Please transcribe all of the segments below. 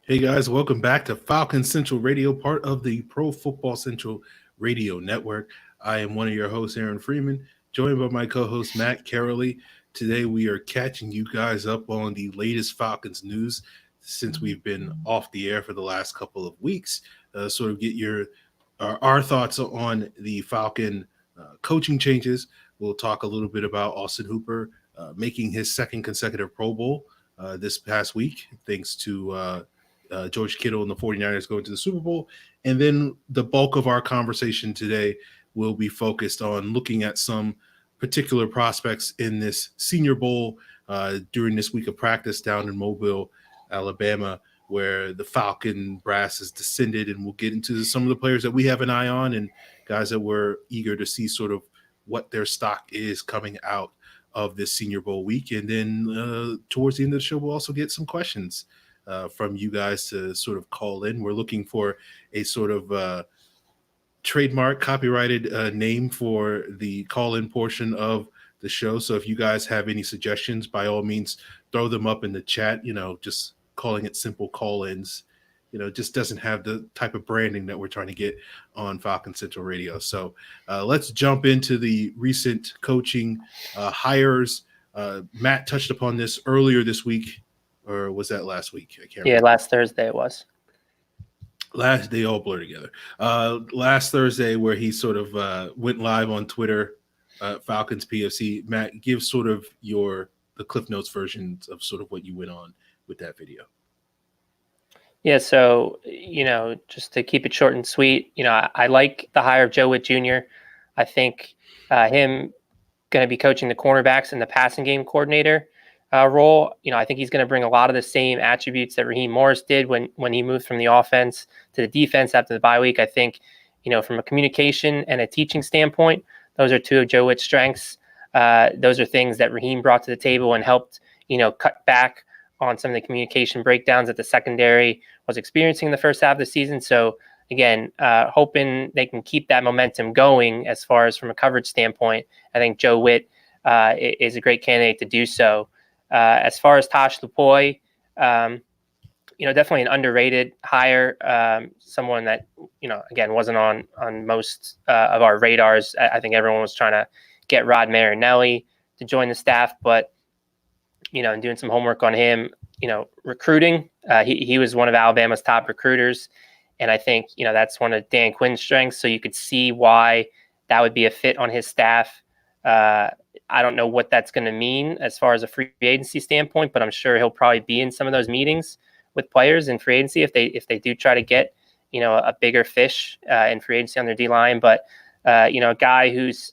Hey guys, welcome back to Falcon Central Radio, part of the Pro Football Central Radio Network. I am one of your hosts, Aaron Freeman, joined by my co-host Matt Karoly. Today we are catching you guys up on the latest Falcons news since we've been off the air for the last couple of weeks. Sort of get our thoughts on the Falcon coaching changes. We'll talk a little bit about Austin Hooper making his second consecutive Pro Bowl this past week, thanks to George Kittle and the 49ers going to the Super Bowl. And then the bulk of our conversation today will be focused on looking at some particular prospects in this Senior Bowl during this week of practice down in Mobile, Alabama, where the Falcon brass has descended. And we'll get into some of the players that we have an eye on and guys that we're eager to see sort of what their stock is coming out of this Senior Bowl week. And then towards the end of the show, we'll also get some questions from you guys to sort of call in. We're looking for a sort of trademark copyrighted name for the call-in portion of the show. So if you guys have any suggestions, by all means, throw them up in the chat. Just calling it simple call-ins, just doesn't have the type of branding that we're trying to get on Falcon Central Radio. So let's jump into the recent coaching hires. Matt touched upon this earlier this week. Or was that last week? I can't remember. Last Thursday it was. They all blur together. Last Thursday, where he sort of went live on Twitter, Falcons PFC. Matt, give sort of the Cliff Notes versions of sort of what you went on with that video. Yeah, so, just to keep it short and sweet, I like the hire of Joe Witt Jr. I think him going to be coaching the cornerbacks and the passing game coordinator role. I think he's going to bring a lot of the same attributes that Raheem Morris did when he moved from the offense to the defense after the bye week. I think, from a communication and a teaching standpoint, those are two of Joe Witt's strengths. Those are things that Raheem brought to the table and helped, cut back on some of the communication breakdowns that the secondary was experiencing in the first half of the season. So again, hoping they can keep that momentum going as far as from a coverage standpoint. I think Joe Witt is a great candidate to do so. As far as Tosh Lupoy, definitely an underrated hire. Someone that, again, wasn't on most of our radars. I think everyone was trying to get Rod Marinelli to join the staff, but, and doing some homework on him, recruiting. He was one of Alabama's top recruiters. And I think, that's one of Dan Quinn's strengths. So you could see why that would be a fit on his staff. I don't know what that's going to mean as far as a free agency standpoint, but I'm sure he'll probably be in some of those meetings with players in free agency if they do try to get, a bigger fish in free agency on their D line. But a guy who's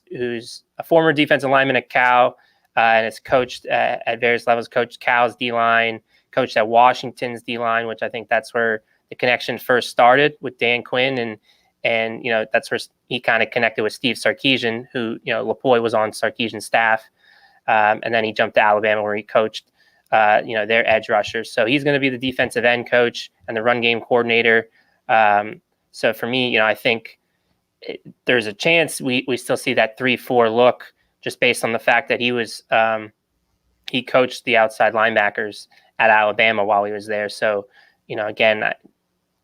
a former defensive lineman at Cal and has coached at various levels, coached Cal's D line, coached at Washington's D line, which I think that's where the connection first started with Dan Quinn and that's where he kind of connected with Steve Sarkisian, who, Lupoy was on Sarkisian's staff. And then he jumped to Alabama where he coached, their edge rushers. So he's going to be the defensive end coach and the run game coordinator. So for me, I think there's a chance we still see that 3-4 look just based on the fact that he coached the outside linebackers at Alabama while he was there. So, again,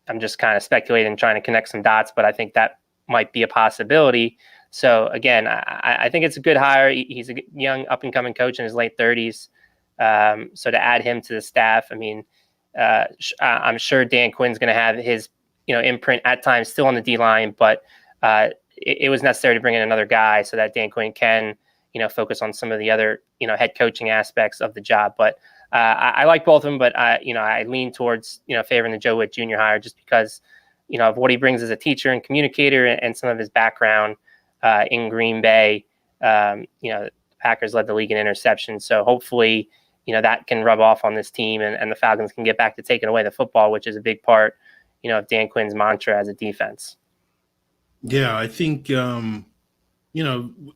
I'm just kind of speculating, trying to connect some dots, but I think that might be a possibility. So again, I think it's a good hire. He's a young up and coming coach in his late 30s. So to add him to the staff, I mean, I'm sure Dan Quinn's going to have his, imprint at times still on the D line, but it was necessary to bring in another guy so that Dan Quinn can, focus on some of the other, head coaching aspects of the job. But I like both of them, but I lean towards, favoring the Joe Witt Jr. hire just because, of what he brings as a teacher and communicator and some of his background in Green Bay. The Packers led the league in interceptions. So hopefully, that can rub off on this team and the Falcons can get back to taking away the football, which is a big part, of Dan Quinn's mantra as a defense. Yeah, I think,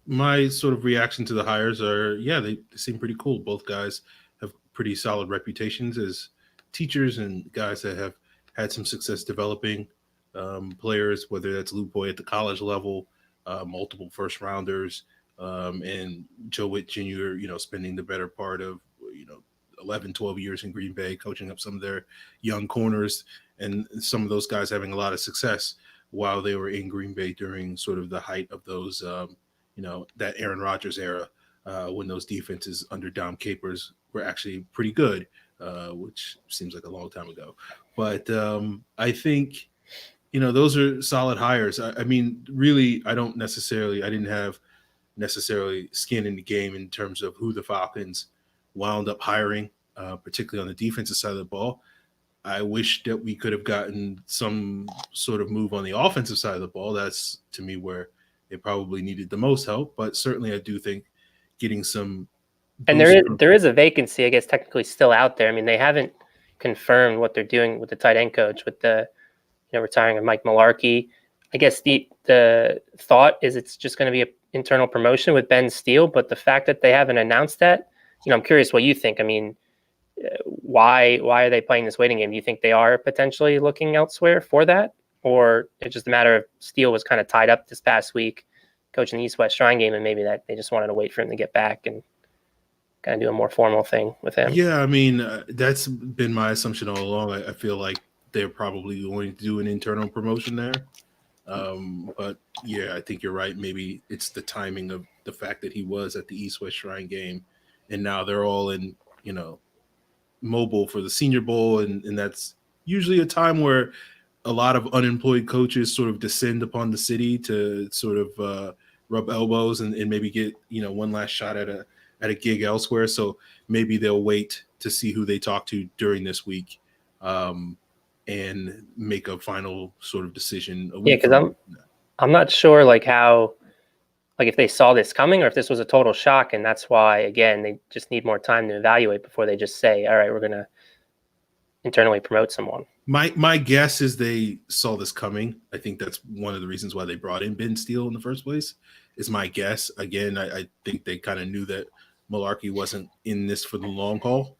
my sort of reaction to the hires are, they seem pretty cool. Both guys have pretty solid reputations as teachers and guys that have had some success developing players, whether that's Lupoy at the college level, multiple first rounders, and Joe Witt Jr., spending the better part of, 11, 12 years in Green Bay, coaching up some of their young corners, and some of those guys having a lot of success while they were in Green Bay during sort of the height of those, that Aaron Rodgers era, when those defenses under Dom Capers were actually pretty good, which seems like a long time ago. But I think, those are solid hires. I mean, really, I didn't have necessarily skin in the game in terms of who the Falcons wound up hiring, particularly on the defensive side of the ball. I wish that we could have gotten some sort of move on the offensive side of the ball. That's, to me, where they probably needed the most help. But certainly I do think getting some. And there is a vacancy, I guess, technically still out there. I mean, they haven't confirmed what they're doing with the tight end coach, with the retiring of Mike Mularkey. I guess the thought is it's just going to be an internal promotion with Ben Steele. But the fact that they haven't announced that, I'm curious what you think. I mean, why are they playing this waiting game? Do you think they are potentially looking elsewhere for that? Or it's just a matter of Steele was kind of tied up this past week coaching the East-West Shrine game, and maybe that they just wanted to wait for him to get back and kind of do a more formal thing with him? Yeah, I mean, that's been my assumption all along. I feel like they're probably going to do an internal promotion there. But yeah, I think you're right. Maybe it's the timing of the fact that he was at the East-West Shrine game, and now they're all in, mobile for the Senior Bowl, and that's usually a time where a lot of unemployed coaches sort of descend upon the city to sort of rub elbows and maybe get one last shot at a gig elsewhere. So maybe they'll wait to see who they talk to during this week, and make a final sort of decision. Yeah, because I'm not sure how if they saw this coming or if this was a total shock, and that's why, again, they just need more time to evaluate before they just say, all right, we're going to internally promote someone. My guess is they saw this coming. I think that's one of the reasons why they brought in Ben Steele in the first place, is my guess. Again, I think they kind of knew that Mularkey wasn't in this for the long haul.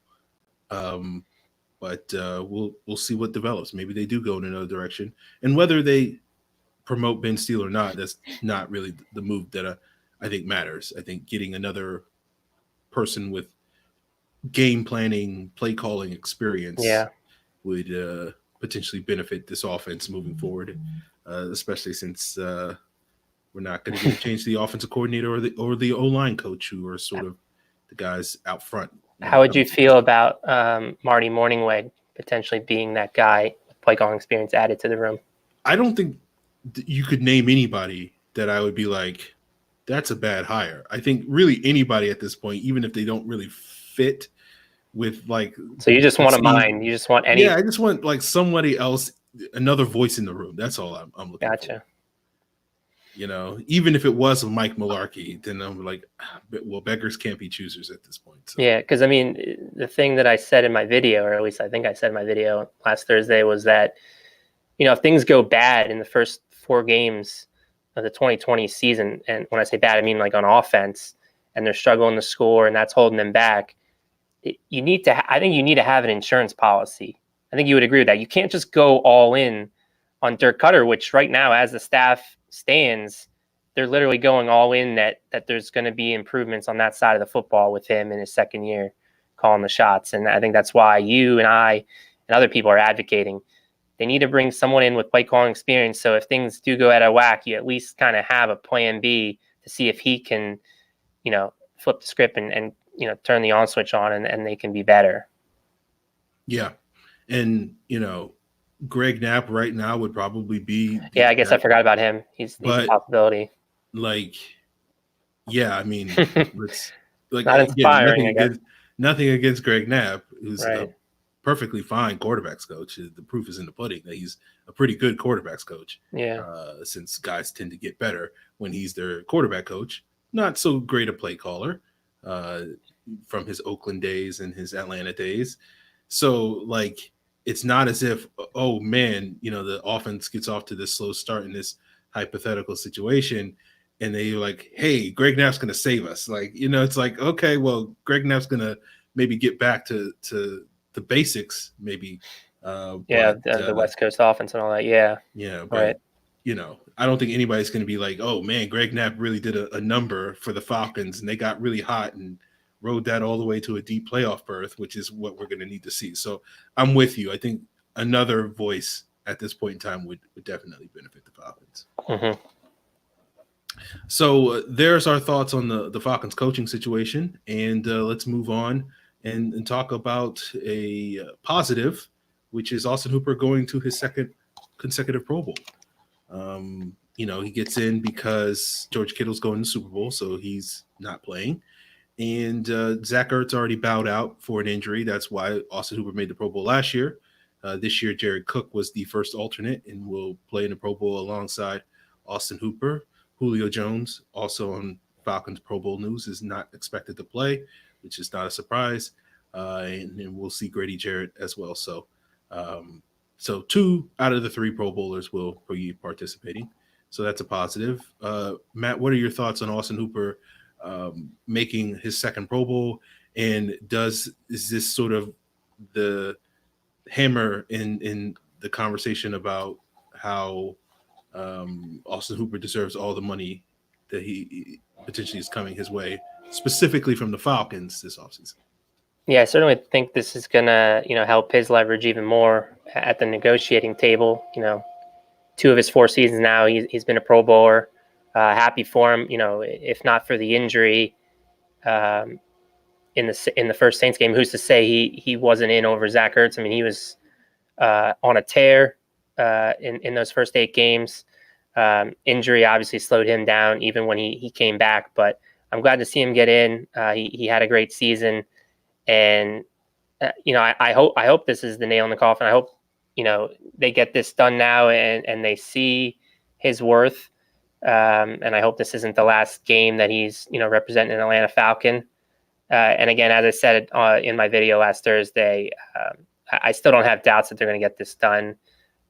But we'll see what develops. Maybe they do go in another direction. And whether they promote Ben Steele or not, that's not really the move that I think matters. I think getting another person with game planning, play calling experience would potentially benefit this offense moving forward, especially since we're not going to get a change to the offensive coordinator or the O-line coach, who are sort of the guys out front. How would you feel about Marty Morningweg potentially being that guy with play calling experience added to the room? I don't think you could name anybody that I would be like, that's a bad hire. I think really anybody at this point, even if they don't really fit with So you just want a mind. You just want any. Yeah, I just want somebody else, another voice in the room. That's all I'm looking Gotcha. for. Even if it was Mike Mularkey, then I'm like, well, beggars can't be choosers at this point. So. Yeah, because I mean, the thing that I said in my video, or at least I think I said in my video last Thursday, was that, if things go bad in the first 4 games of the 2020 season, and when I say bad, I mean on offense, and they're struggling to score, and that's holding them back, I think you need to have an insurance policy. I think you would agree with that. You can't just go all in on Dirk Cutter, which right now, as the staff stands, they're literally going all in that there's going to be improvements on that side of the football with him in his second year calling the shots. And I think that's why you and I and other people are advocating. They need to bring someone in with play calling experience. So if things do go out of whack, you at least kind of have a plan B to see if he can, flip the script and turn the on switch on and they can be better. Yeah. And, Greg Knapp right now would probably be. Yeah, I guess I forgot about him. He's a possibility. Yeah, I mean, it's not inspiring. Nothing against Greg Knapp, who's right. a perfectly fine quarterbacks coach. The proof is in the pudding that he's a pretty good quarterbacks coach. Yeah. Since guys tend to get better when he's their quarterback coach. Not so great a play caller from his Oakland days and his Atlanta days. So, it's not as if, oh man, the offense gets off to this slow start in this hypothetical situation, and they're like, hey, Greg Knapp's going to save us. It's like, okay, well, Greg Knapp's going to maybe get back to the basics, maybe. The West Coast offense and all that. Yeah. Yeah. But, right. I don't think anybody's going to be like, oh man, Greg Knapp really did a number for the Falcons and they got really hot and rode that all the way to a deep playoff berth, which is what we're going to need to see. So I'm with you. I think another voice at this point in time would definitely benefit the Falcons. Mm-hmm. So there's our thoughts on the Falcons coaching situation, and let's move on and talk about a positive, which is Austin Hooper going to his second consecutive Pro Bowl. He gets in because George Kittle's going to the Super Bowl, so he's not playing. And Zach Ertz already bowed out for an injury. That's why Austin Hooper made the Pro Bowl last year. This year, Jared Cook was the first alternate and will play in the Pro Bowl alongside Austin Hooper. Julio Jones, also on Falcons Pro Bowl news, is not expected to play, which is not a surprise. And we'll see Grady Jarrett as well. So 2 out of the 3 Pro Bowlers will be participating. So that's a positive. Matt, what are your thoughts on Austin Hooper making his second Pro Bowl? And is this sort of the hammer in the conversation about how Austin Hooper deserves all the money that he potentially is coming his way, specifically from the Falcons this offseason? Yeah, I certainly think this is gonna, help his leverage even more at the negotiating table. 2 of his 4 seasons now, he's been a Pro Bowler. Happy for him. If not for the injury in the first Saints game, who's to say he wasn't in over Zach Ertz? I mean, he was on a tear in those first 8 games. Injury obviously slowed him down even when he came back, but I'm glad to see him get in. He had a great season, and I hope this is the nail in the coffin. I hope they get this done now and they see his worth, and I hope this isn't the last game that he's representing an Atlanta Falcon. And again, as I said in my video last Thursday, I still don't have doubts that they're going to get this done.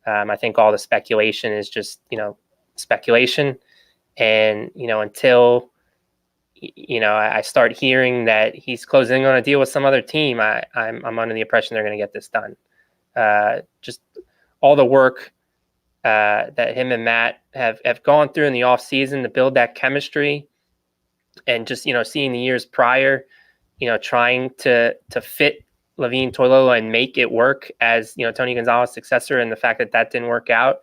I think all the speculation is just speculation, and until I start hearing that he's closing on a deal with some other team, I'm under the impression they're going to get this done. Just all the work that him and Matt have gone through in the off season to build that chemistry, and just seeing the years prior, trying to fit Levine Toilolo and make it work as Tony Gonzalez's successor, and the fact that didn't work out.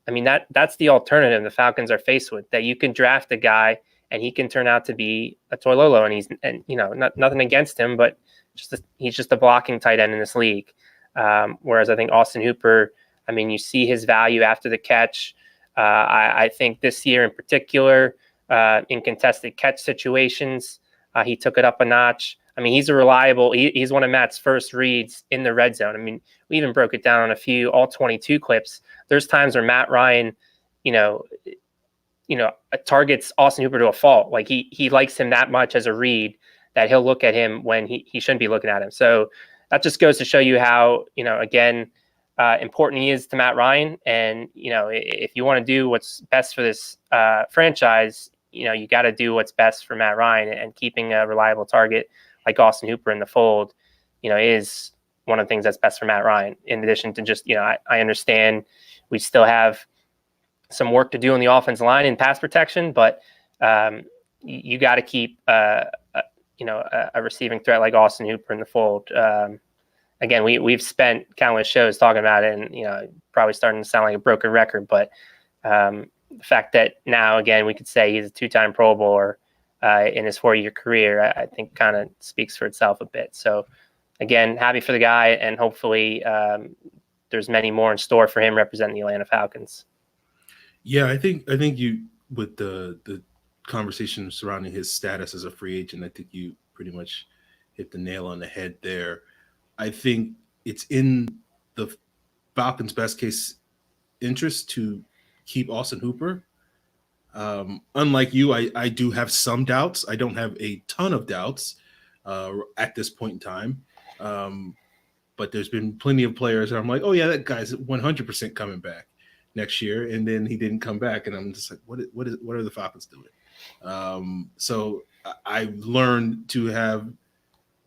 I mean, that's the alternative the Falcons are faced with, that you can draft a guy and he can turn out to be a Toilolo, and nothing against him, but he's just a blocking tight end in this league. Whereas I think Austin Hooper, I mean, you see his value after the catch. I think this year in particular, in contested catch situations, he took it up a notch. I mean, he's he's one of Matt's first reads in the red zone. I mean, we even broke it down on a few all 22 clips. There's times where Matt Ryan, targets Austin Hooper to a fault. Like he likes him that much as a read that he'll look at him when he shouldn't be looking at him. So that just goes to show you how, again, important he is to Matt Ryan. And, if you want to do what's best for this franchise, you got to do what's best for Matt Ryan, and keeping a reliable target like Austin Hooper in the fold, is one of the things that's best for Matt Ryan. In addition to just, I understand we still have some work to do on the offensive line and pass protection, but you got to keep, a receiving threat like Austin Hooper in the fold. Again, we've spent countless shows talking about it, and, probably starting to sound like a broken record, but the fact that now, again, we could say he's a 2-time Pro Bowler in his 4-year career, I think kind of speaks for itself a bit. So again, happy for the guy, and hopefully there's many more in store for him representing the Atlanta Falcons. Yeah, I think you, with the conversation surrounding his status as a free agent, I think you pretty much hit the nail on the head there. I think it's in the Falcons' best case interest to keep Austin Hooper. Unlike you, I do have some doubts. I don't have a ton of doubts at this point in time. But there's been plenty of players that I'm like, oh yeah, that guy's 100% coming back next year, and then he didn't come back, and I'm just like, what are the Falcons doing? So I've learned to have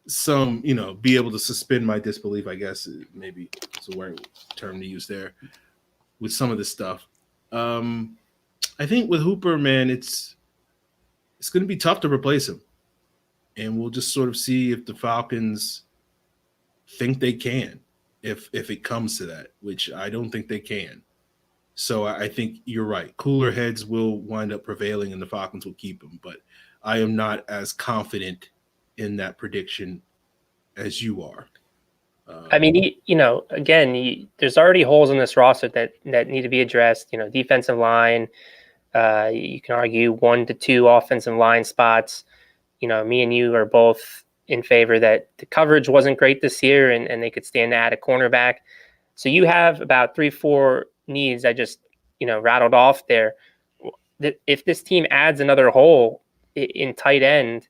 some, be able to suspend my disbelief, I guess maybe is the right term to use there, with some of this stuff. I think with Hooper, man, it's going to be tough to replace him. and we'll just sort of see if the Falcons think they can, if it comes to that, which I don't think they can. So I think you're right. Cooler heads will wind up prevailing, and the Falcons will keep him. But I am not as confident in that prediction as you are. I mean, again, there's already holes in this roster that need to be addressed. Defensive line. You can argue 1 to 2 offensive line spots. Me and you are both in favor that the coverage wasn't great this year, and they could stand to add a cornerback. So you have about 3-4 needs I just rattled off there. If this team adds another hole in tight end,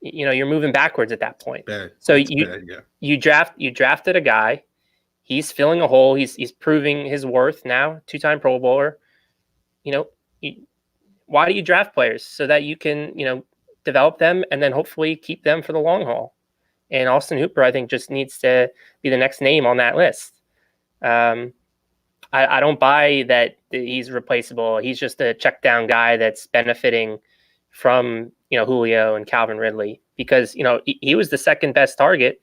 you're moving backwards at that point. Bad. So bad, yeah. you drafted a guy. He's filling a hole. He's proving his worth now. 2-time Pro Bowler. Why do you draft players? So that you can develop them and then hopefully keep them for the long haul. And Austin Hooper, I think, just needs to be the next name on that list. I don't buy that he's replaceable. He's just a check down guy that's benefiting from Julio and Calvin Ridley, because he was the second best target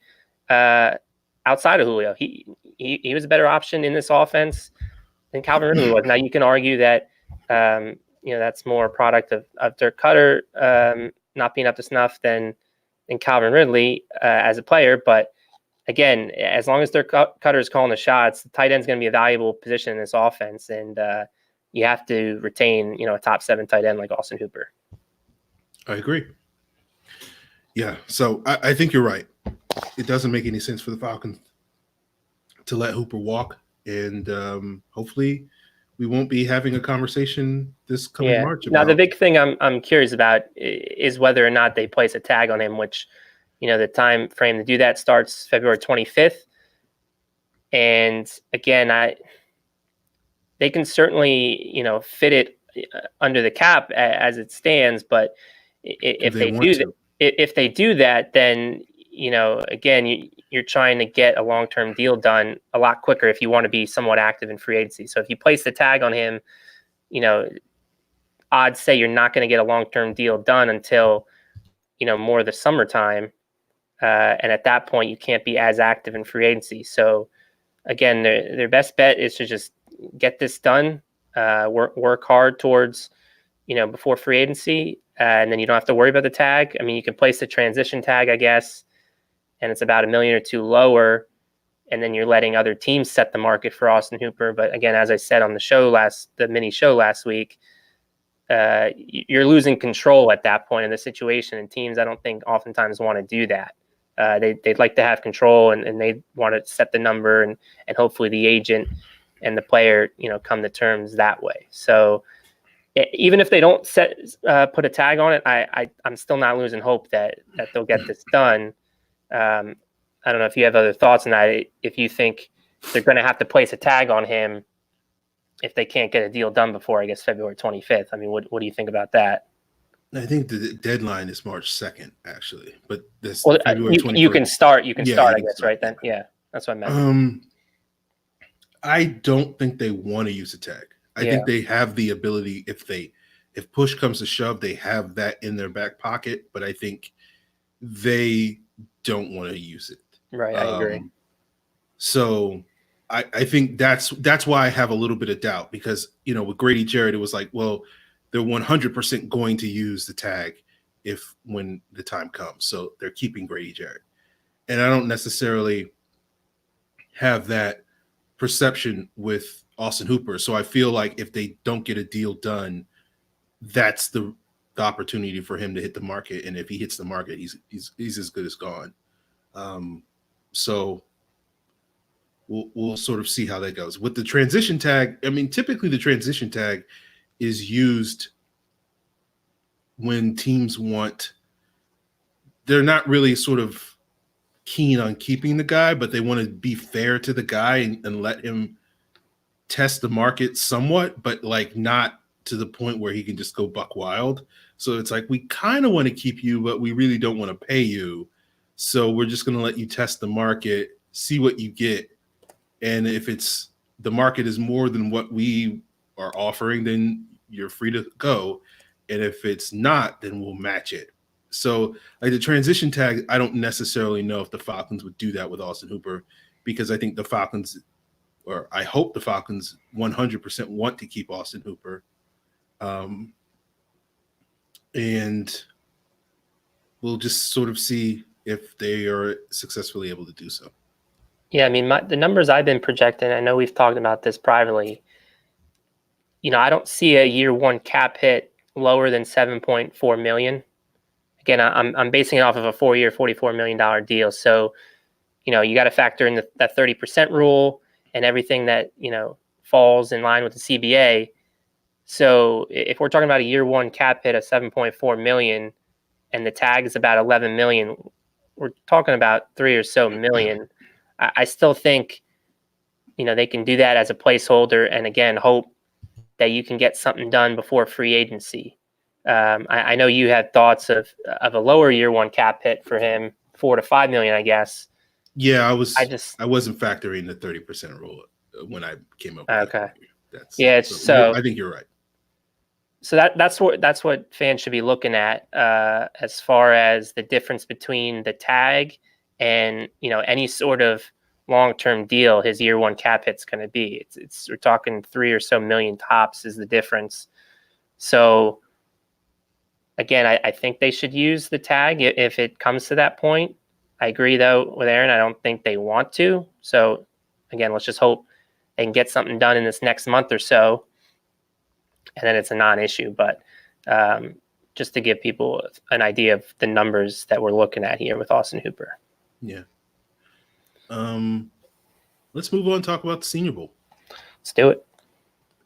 outside of Julio. He was a better option in this offense than Calvin Ridley was. Now you can argue that that's more a product of Dirk Cutter not being up to snuff than Calvin Ridley as a player, but again, as long as Dirk Cutter is calling the shots, the tight end is going to be a valuable position in this offense, and you have to retain a top 7 tight end like Austin Hooper. I agree. Yeah, so I think you're right. It doesn't make any sense for the Falcons to let Hooper walk, and hopefully we won't be having a conversation this coming March. Now, the big thing I'm curious about is whether or not they place a tag on him, which the time frame to do that starts February 25th. And again, they can certainly fit it under the cap as it stands, but if they do that, then again, you're trying to get a long-term deal done a lot quicker if you want to be somewhat active in free agency. So if you place the tag on him, odds say you're not going to get a long-term deal done until more the summertime, and at that point you can't be as active in free agency. So again, their best bet is to just get this done, work hard towards before free agency. And then you don't have to worry about the tag. I mean, you can place the transition tag, I guess, and it's about $1 million or $2 million lower. And then you're letting other teams set the market for Austin Hooper. But again, as I said on the mini show last week, you're losing control at that point in the situation. And teams, I don't think oftentimes want to do that. They'd like to have control, and they want to set the number, and hopefully the agent and the player, come to terms that way. So even if they don't put a tag on it, I'm still not losing hope that they'll get this done. I don't know if you have other thoughts on that. If you think they're going to have to place a tag on him if they can't get a deal done before, I guess, February 25th. I mean, what do you think about that? I think the deadline is March 2nd, actually. But this February 21st. You can start, I guess, right then? Yeah, that's what I meant. I don't think they want to use a tag. I think they have the ability, if push comes to shove, they have that in their back pocket, but I think they don't want to use it. Right, I agree. So I think that's why I have a little bit of doubt, because, with Grady Jarrett, it was like, well, they're 100% going to use the tag when the time comes. So they're keeping Grady Jarrett. And I don't necessarily have that perception with Austin Hooper. So I feel like if they don't get a deal done, that's the opportunity for him to hit the market. And if he hits the market, he's as good as gone. So we'll sort of see how that goes. With the transition tag, I mean, typically the transition tag is used when teams they're not really sort of keen on keeping the guy, but they want to be fair to the guy and let him test the market somewhat, but like not to the point where he can just go buck wild. So it's like, we kind of want to keep you, but we really don't want to pay you. So we're just going to let you test the market, see what you get. And if the market is more than what we are offering, then you're free to go. And if it's not, then we'll match it. So like the transition tag, I don't necessarily know if the Falcons would do that with Austin Hooper, because I think the Falcons, or I hope the Falcons 100% want to keep Austin Hooper. And we'll just sort of see if they are successfully able to do so. Yeah, I mean, the numbers I've been projecting, I know we've talked about this privately. I don't see a year one cap hit lower than $7.4 million. Again, I'm basing it off of a 4-year, $44 million deal. So, you got to factor in that 30% rule and everything that, falls in line with the CBA. So if we're talking about a year one cap hit of 7.4 million and the tag is about 11 million, we're talking about 3 or so million. I still think, they can do that as a placeholder, and again, hope that you can get something done before free agency. I know you had thoughts of a lower year one cap hit for him, 4 to 5 million, I guess. Yeah, I wasn't factoring the 30% rule when I came up with okay. That. So I think you're right. So that's what fans should be looking at as far as the difference between the tag and any sort of long-term deal. His year one cap hit's going to be. We're talking 3 or so million tops is the difference. So again, I think they should use the tag if it comes to that point. I agree though with Aaron. I don't think they want to. So again, let's just hope they can get something done in this next month or so, and then it's a non-issue. But just to give people an idea of the numbers that we're looking at here with Austin Hooper. Yeah. Let's move on and talk about the Senior Bowl. Let's do it.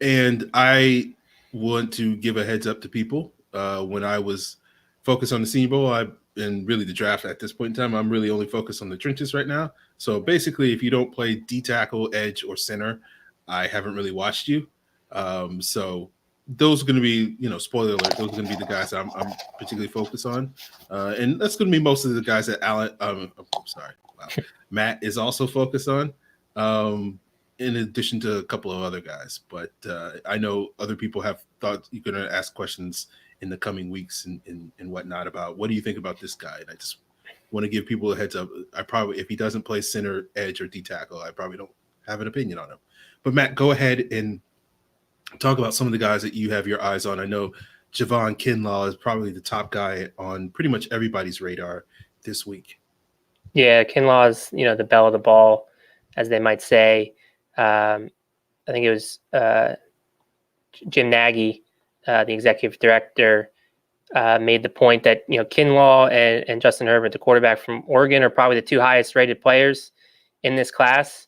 And I want to give a heads up to people. When I was focused on the Senior Bowl, and really the draft at this point in time, I'm really only focused on the trenches right now. So basically, if you don't play D tackle, edge, or center, I haven't really watched you. So those are going to be, spoiler alert, those are going to be the guys that I'm particularly focused on. And that's going to be most of the guys that Matt is also focused on, in addition to a couple of other guys. But I know other people have thought you're going to ask questions in the coming weeks and whatnot about what do you think about this guy. And I just want to give people a heads up. If he doesn't play center, edge, or D tackle, I probably don't have an opinion on him. But Matt, go ahead and talk about some of the guys that you have your eyes on. I know Javon Kinlaw is probably the top guy on pretty much everybody's radar this week. Yeah, Kinlaw is, the belle of the ball, as they might say. I think it was Jim Nagy, the executive director, made the point that, Kinlaw and Justin Herbert, the quarterback from Oregon, are probably the 2 highest rated players in this class.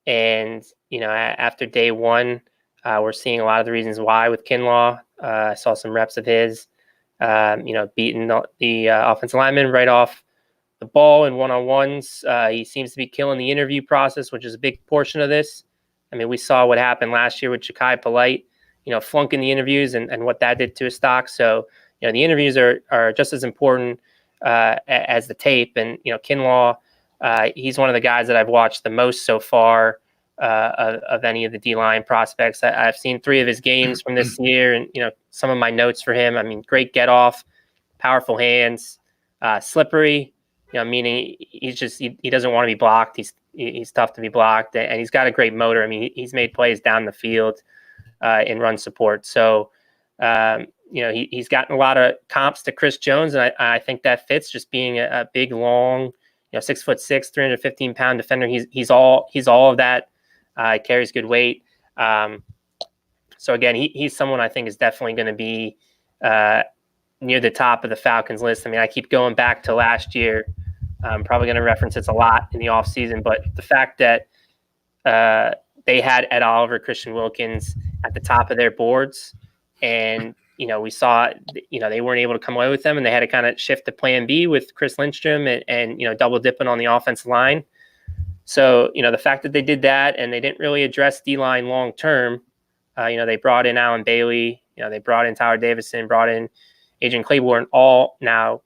And, after day one, we're seeing a lot of the reasons why with Kinlaw. I saw some reps of his, beating the offensive lineman right off the ball in one-on-ones. He seems to be killing the interview process, which is a big portion of this. I mean, we saw what happened last year with Ja'Kai Polite, flunking the interviews and what that did to his stock. So, the interviews are just as important as the tape. And, Kinlaw, he's one of the guys that I've watched the most so far of any of the D-line prospects. I've seen 3 of his games from this year, and, some of my notes for him. I mean, great get-off, powerful hands, slippery, meaning he doesn't want to be blocked. He's tough to be blocked, and he's got a great motor. I mean, he's made plays down the field in run support. So, he's gotten a lot of comps to Chris Jones, and I think that fits, just being a big, long, 6'6", 315-pound defender. He's all of that. Carries good weight. So again, he's someone I think is definitely going to be near the top of the Falcons list. I mean, I keep going back to last year. I'm probably going to reference this a lot in the offseason, but the fact that they had Ed Oliver, Christian Wilkins at the top of their boards, and we saw they weren't able to come away with them, and they had to kind of shift to plan B with Chris Lindstrom and double dipping on the offensive line. So the fact that they did that and they didn't really address D-line long term, they brought in Alan Bailey, they brought in Tyler Davison, brought in Adrian Claiborne, all now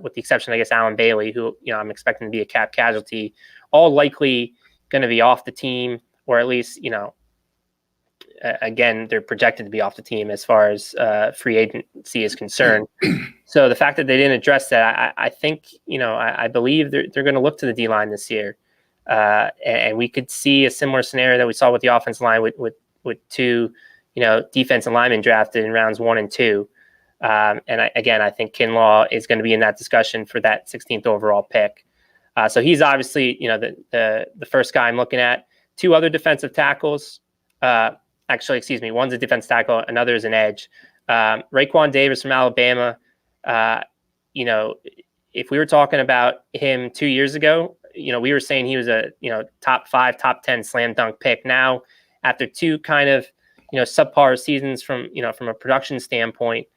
with the exception, I guess, Alan Bailey, who I'm expecting to be a cap casualty, all likely going to be off the team, or at least again, they're projected to be off the team as far as free agency is concerned. So the fact that they didn't address that, I think, I believe they're going to look to the D-line this year. And we could see a similar scenario that we saw with the offensive line with two, defensive linemen drafted in rounds 1 and 2. And I think Kinlaw is going to be in that discussion for that 16th overall pick. So he's obviously, the first guy I'm looking at. 2 other defensive tackles. One's a defensive tackle, another is an edge. Raekwon Davis from Alabama. If we were talking about him 2 years ago, we were saying he was a, top 5, top 10 slam dunk pick. Now, after 2 kind of, subpar seasons from a production standpoint,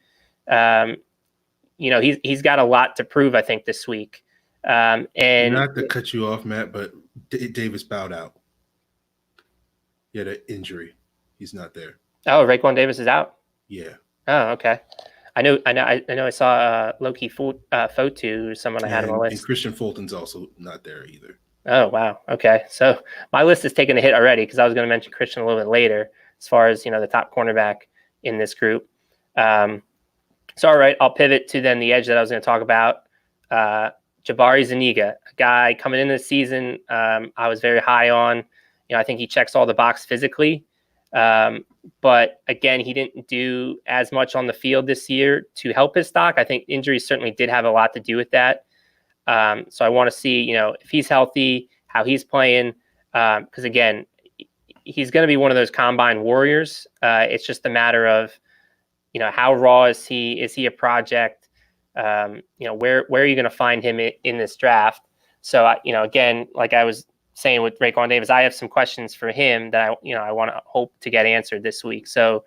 he's got a lot to prove, I think, this week. And not to cut you off, Matt, but Davis bowed out. He had an injury. He's not there. Oh, Raekwon Davis is out? Yeah. Oh, okay. I know. I saw Loki Fotu, someone I had on my list. And Christian Fulton's also not there either. Oh, wow. Okay. So my list is taking a hit already because I was going to mention Christian a little bit later as far as, the top cornerback in this group. So, all right, I'll pivot to then the edge that I was going to talk about. Jabari Zuniga, a guy coming into the season I was very high on. I think he checks all the boxes physically. But again, he didn't do as much on the field this year to help his stock. I think injuries certainly did have a lot to do with that. So I want to see, if he's healthy, how he's playing. Because again, he's going to be one of those combine warriors. It's just a matter of, how raw is he? Is he a project? Where are you going to find him in this draft? So, again, like I was saying with Raekwon Davis, I have some questions for him that I want to hope to get answered this week. So,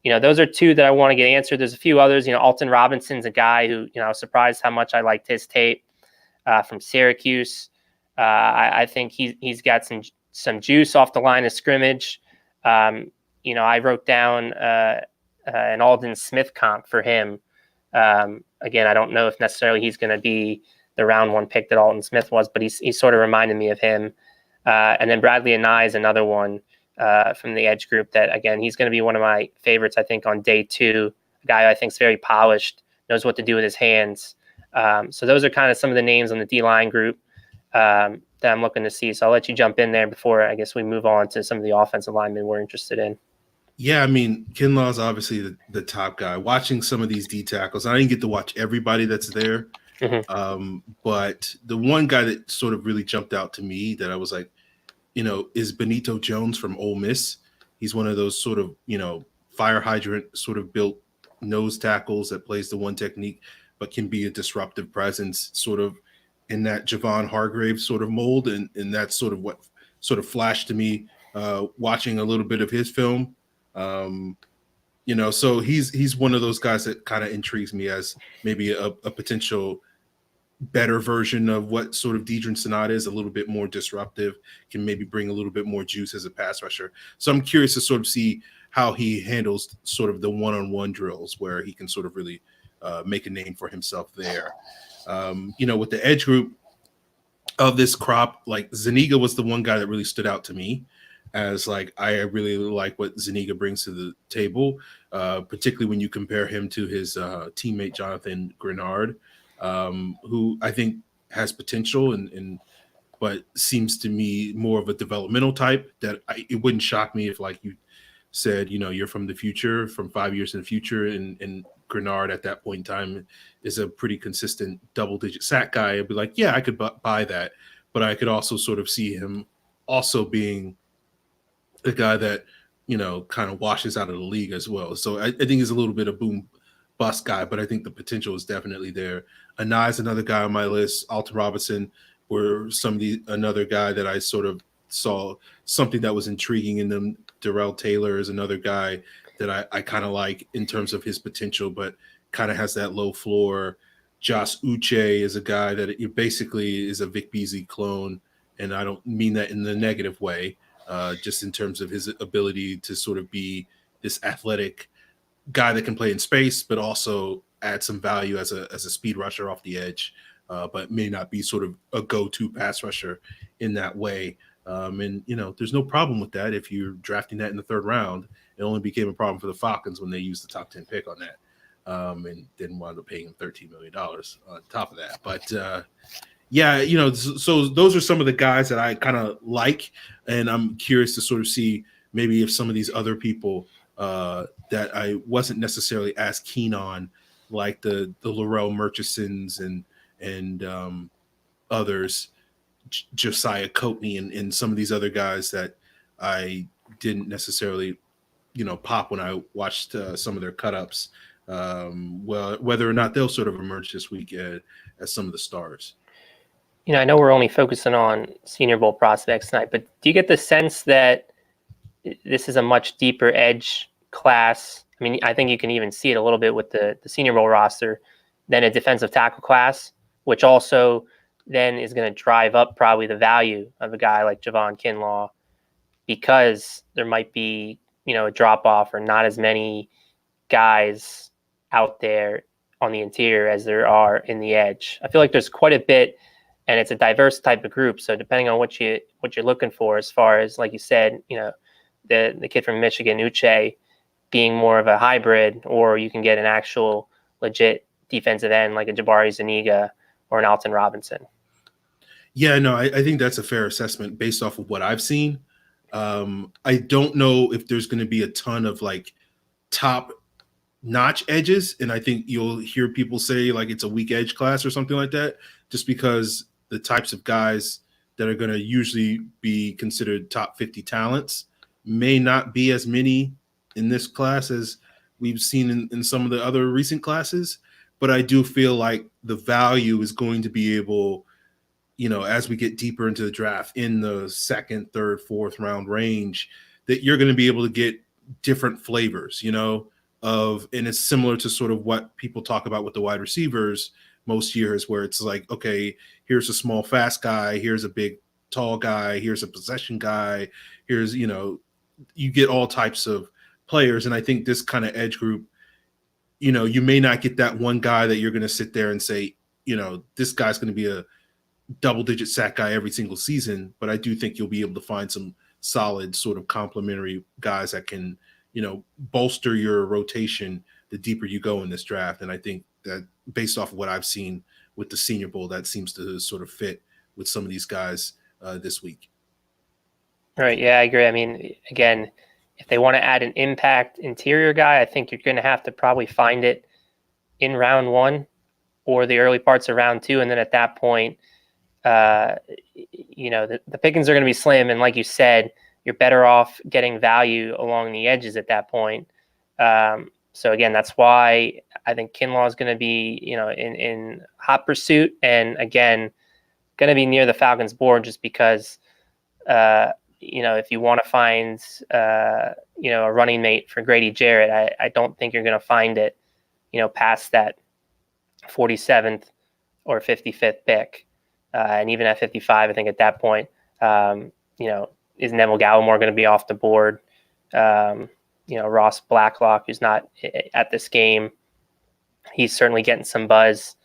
those are 2 that I want to get answered. There's a few others. Alton Robinson's a guy who, I was surprised how much I liked his tape from Syracuse. I think he's got some juice off the line of scrimmage. I wrote down an Aldon Smith comp for him. Again, I don't know if necessarily he's going to be the round 1 pick that Aldon Smith was, but he's sort of reminded me of him. And then Bradley Anai is another one from the edge group that, again, he's going to be one of my favorites, I think, on day 2. A guy I think is very polished, knows what to do with his hands. So those are kind of some of the names on the D-line group that I'm looking to see. So I'll let you jump in there before I guess we move on to some of the offensive linemen we're interested in. Yeah, I mean, Kinlaw is obviously the top guy. Watching some of these D tackles, I didn't get to watch everybody that's there. Mm-hmm. But the one guy that sort of really jumped out to me that I was like, is Benito Jones from Ole Miss. He's one of those sort of, fire hydrant sort of built nose tackles that plays the one technique, but can be a disruptive presence sort of in that Javon Hargrave sort of mold. And that's sort of what sort of flashed to me watching a little bit of his film. So he's one of those guys that kind of intrigues me as maybe a potential better version of what sort of Deidrin Senat is, a little bit more disruptive, can maybe bring a little bit more juice as a pass rusher. So I'm curious to sort of see how he handles sort of the one-on-one drills where he can sort of really make a name for himself there. With the edge group of this crop, like Zuniga was the one guy that really stood out to me as like, I really like what Zuniga brings to the table, particularly when you compare him to his teammate, Jonathan Grenard, who I think has potential but seems to me more of a developmental type that it wouldn't shock me if, like you said, you're from the future, from 5 years in the future, and Grenard at that point in time is a pretty consistent double-digit sack guy. I'd be like, yeah, I could buy that, but I could also sort of see him also being a guy that, kind of washes out of the league as well. So I think he's a little bit of boom bust guy, but I think the potential is definitely there. Anai is another guy on my list. Alton Robinson were another guy that I sort of saw something that was intriguing in them. Darrell Taylor is another guy that I kind of like in terms of his potential, but kind of has that low floor. Josh Uche is a guy that it basically is a Vic Beasley clone, and I don't mean that in the negative way, just in terms of his ability to sort of be this athletic guy that can play in space, but also add some value as a speed rusher off the edge, but may not be sort of a go-to pass rusher in that way. And, there's no problem with that. If you're drafting that in the third round, it only became a problem for the Falcons when they used the top 10 pick on that. And then wound up paying him $13 million on top of that. But so those are some of the guys that I kind of like. And I'm curious to sort of see maybe if some of these other people that I wasn't necessarily as keen on, like the Laurel Murchisons and others, Josiah Coatney and some of these other guys that I didn't necessarily, pop when I watched some of their cut-ups. Well, whether or not they'll sort of emerge this week as some of the stars. I know we're only focusing on Senior Bowl prospects tonight, but do you get the sense that this is a much deeper edge class? I mean, I think you can even see it a little bit with the Senior Bowl roster than a defensive tackle class, which also then is going to drive up probably the value of a guy like Javon Kinlaw, because there might be, a drop off or not as many guys out there on the interior as there are in the edge. I feel like there's quite a bit, and it's a diverse type of group. So depending on what you're looking for, as far as, like you said, the kid from Michigan, Uche, being more of a hybrid, or you can get an actual legit defensive end like a Jabari Zuniga or an Alton Robinson. Yeah, no, I think that's a fair assessment based off of what I've seen. I don't know if there's going to be a ton of like top notch edges, and I think you'll hear people say like it's a weak edge class or something like that, just because the types of guys that are going to usually be considered top 50 talents may not be as many in this class as we've seen in some of the other recent classes. But I do feel like the value is going to be able, as we get deeper into the draft in the second, third, fourth round range, that you're going to be able to get different flavors, and it's similar to sort of what people talk about with the wide receivers most years, where it's like, okay, here's a small, fast guy, here's a big, tall guy, here's a possession guy, here's, you get all types of players. And I think this kind of edge group, you may not get that one guy that you're going to sit there and say, this guy's going to be a double-digit sack guy every single season, but I do think you'll be able to find some solid sort of complementary guys that can, bolster your rotation the deeper you go in this draft. And I think that based off of what I've seen with the Senior Bowl, that seems to sort of fit with some of these guys this week. Right. Yeah, I agree. I mean, again, if they want to add an impact interior guy, I think you're going to have to probably find it in round one or the early parts of round two. And then at that point, the pickings are going to be slim. And like you said, you're better off getting value along the edges at that point. So again, that's why I think Kinlaw is going to be, in hot pursuit, and again, going to be near the Falcons board, just because, if you want to find, a running mate for Grady Jarrett, I don't think you're going to find it, past that 47th or 55th pick. And even at 55, I think at that point, is Neville Gallimore going to be off the board? Ross Blacklock, who's not at this game, he's certainly getting some buzz.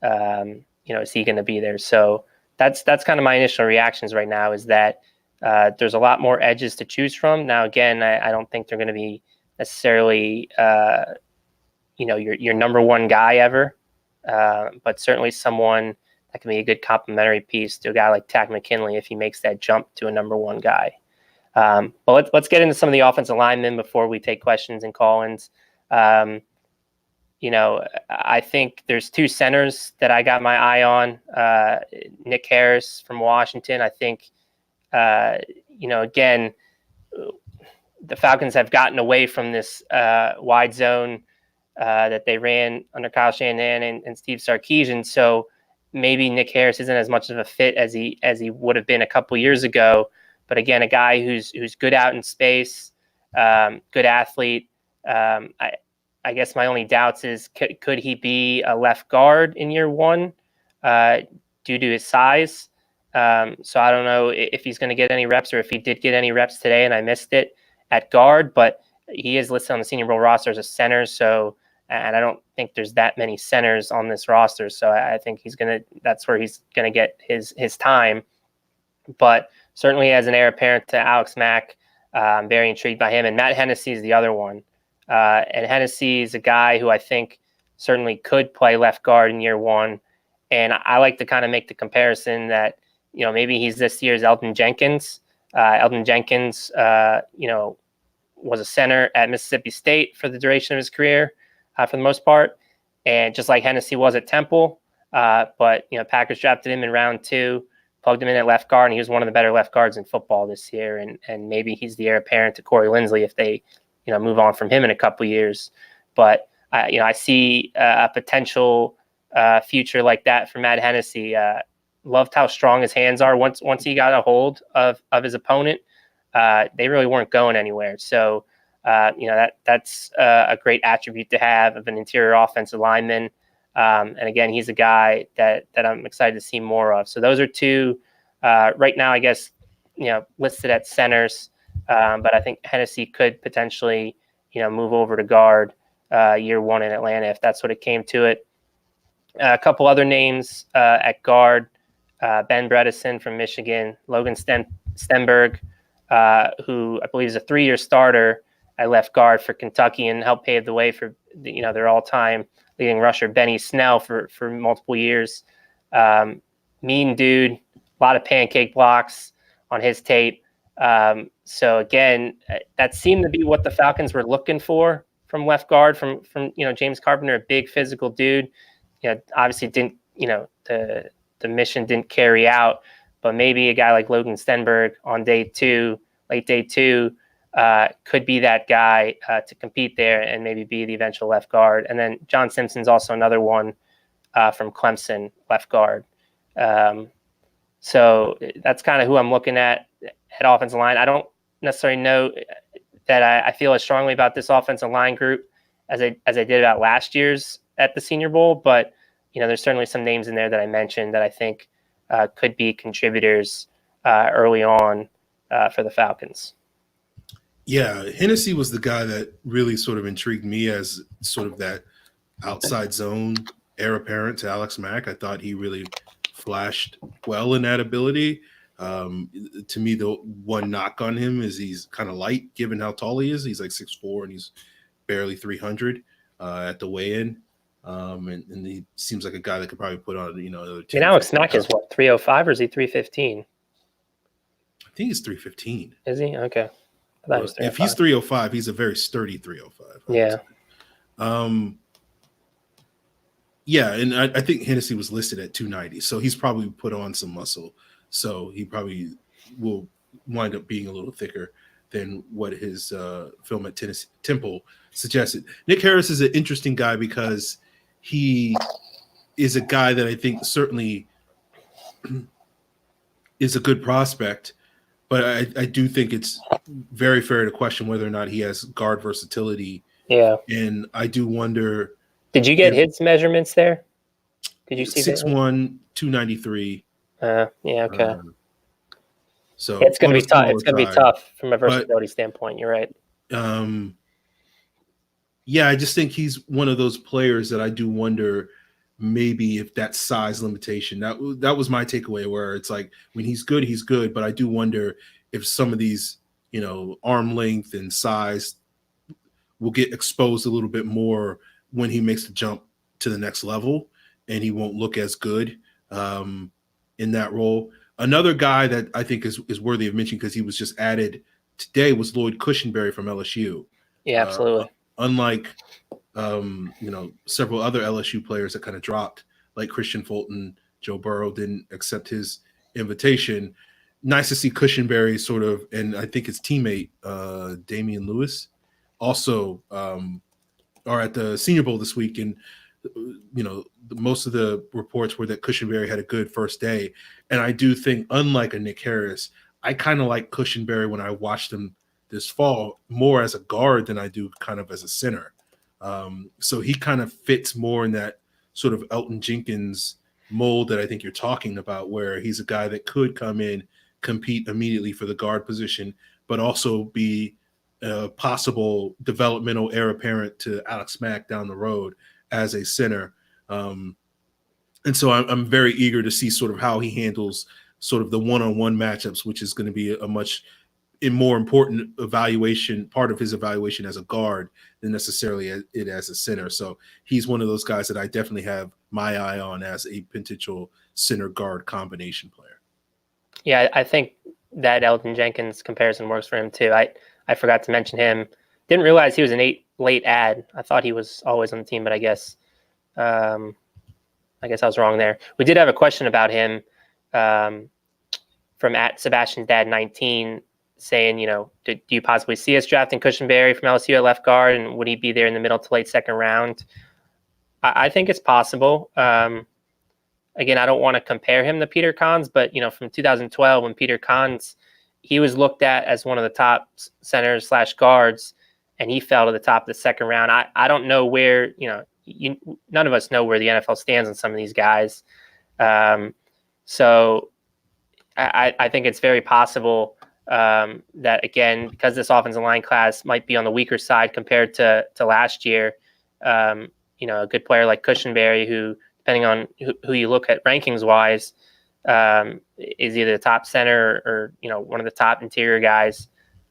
Is he going to be there? So that's kind of my initial reactions right now, is that there's a lot more edges to choose from. Now, again, I don't think they're going to be necessarily, your number one guy ever, but certainly someone that can be a good complementary piece to a guy like Takk McKinley if he makes that jump to a number one guy. But let's get into some of the offensive linemen before we take questions and call-ins. I think there's two centers that I got my eye on. Nick Harris from Washington. I think, again, the Falcons have gotten away from this wide zone that they ran under Kyle Shanahan and Steve Sarkisian. So maybe Nick Harris isn't as much of a fit as he would have been a couple years ago. But again, a guy who's good out in space, good athlete. I guess my only doubts is could he be a left guard in year one due to his size? So I don't know if he's going to get any reps, or if he did get any reps today and I missed it at guard. But he is listed on the Senior Bowl roster as a center. So, and I don't think there's that many centers on this roster. So I think that's where he's going to get his time. But certainly as an heir apparent to Alex Mack, I'm very intrigued by him. And Matt Hennessy is the other one. And Hennessy is a guy who I think certainly could play left guard in year one. And I like to kind of make the comparison that, maybe he's this year's Elton Jenkins. Elton Jenkins, was a center at Mississippi State for the duration of his career, for the most part. And just like Hennessy was at Temple, but Packers drafted him in round 2, plugged him in at left guard, and he was one of the better left guards in football this year. And maybe he's the heir apparent to Corey Linsley if they, move on from him in a couple of years. But I see a potential future like that for Matt Hennessy. Loved how strong his hands are. Once he got a hold of his opponent, they really weren't going anywhere. So, that's a great attribute to have of an interior offensive lineman. And again, he's a guy that I'm excited to see more of. So those are two right now, I guess, listed at centers. But I think Hennessy could potentially, move over to guard year one in Atlanta if that's what it came to it. A couple other names at guard: Ben Bredesen from Michigan, Logan Stenberg, who I believe is a 3-year starter at left guard for Kentucky and helped pave the way for their all-time leading rusher Benny Snell for multiple years. Mean dude, a lot of pancake blocks on his tape. So again, that seemed to be what the Falcons were looking for from left guard, from James Carpenter, a big physical dude. Obviously didn't, the mission didn't carry out, but maybe a guy like Logan Stenberg on late day two, could be that guy to compete there and maybe be the eventual left guard. And then John Simpson's also another one from Clemson, left guard. So that's kind of who I'm looking at offensive line. I don't necessarily know that I feel as strongly about this offensive line group as I did about last year's at the Senior Bowl, but there's certainly some names in there that I mentioned that I think could be contributors early on for the Falcons. Yeah, Hennessy was the guy that really sort of intrigued me as sort of that outside zone heir apparent to Alex Mack. I thought he really flashed well in that ability. To me, the one knock on him is he's kind of light given how tall he is. He's like 6'4", and he's barely 300 at the weigh-in. And he seems like a guy that could probably put on, another 10. Alex Mack is what, 305 or is he 315? I think he's 315. Is he? Okay. If he's 305, he's a very sturdy 305. Yeah. Yeah, and I think Hennessy was listed at 290, so he's probably put on some muscle. So he probably will wind up being a little thicker than what his film at Temple suggested. Nick Harris is an interesting guy because he is a guy that I think certainly is a good prospect, but I do think it's very fair to question whether or not he has guard versatility. Yeah. And I do wonder. Did you get his measurements there? Did you see 6'1", 293. Yeah, okay. So it's going to be tough. It's going to be tough from a versatility standpoint. You're right. Yeah, I just think he's one of those players that I do wonder maybe if that size limitation. That was my takeaway, where it's like when he's good, but I do wonder if some of these, arm length and size will get exposed a little bit more when he makes the jump to the next level, and he won't look as good in that role. Another guy that I think is worthy of mention because he was just added today was Lloyd Cushenberry from LSU. Yeah, absolutely. Unlike several other LSU players that kind of dropped, like Christian Fulton, Joe Burrow didn't accept his invitation. Nice to see Cushenberry sort of, and I think his teammate Damian Lewis also are at the Senior Bowl this week, and most of the reports were that Cushenberry had a good first day. And I do think, unlike a Nick Harris, I kind of like Cushenberry when I watched him this fall more as a guard than I do kind of as a center. So he kind of fits more in that sort of Elton Jenkins mold that I think you're talking about, where he's a guy that could come in, compete immediately for the guard position, but also be a possible developmental heir apparent to Alex Mack down the road as a center. And so I'm very eager to see sort of how he handles sort of the one-on-one matchups, which is going to be a much more important part of his evaluation as a guard than necessarily it as a center. So he's one of those guys that I definitely have my eye on as a potential center guard combination player. Yeah, I think that Elgton Jenkins comparison works for him too. I forgot to mention him. Didn't realize he was an late ad. I thought he was always on the team, but I guess I was wrong there. We did have a question about him from @Sebastian'sDad19 saying, do you possibly see us drafting Cushenberry from LSU at left guard, and would he be there in the middle to late second round? I think it's possible. Again, I don't want to compare him to Peter Kahns, but from 2012 when Peter Kahns, he was looked at as one of the top centers / guards, and he fell to the top of the second round. I don't know where none of us know where the NFL stands on some of these guys. So I think it's very possible that, again, because this offensive line class might be on the weaker side compared to last year, a good player like Cushenberry, who, depending on who you look at rankings wise, is either the top center or one of the top interior guys.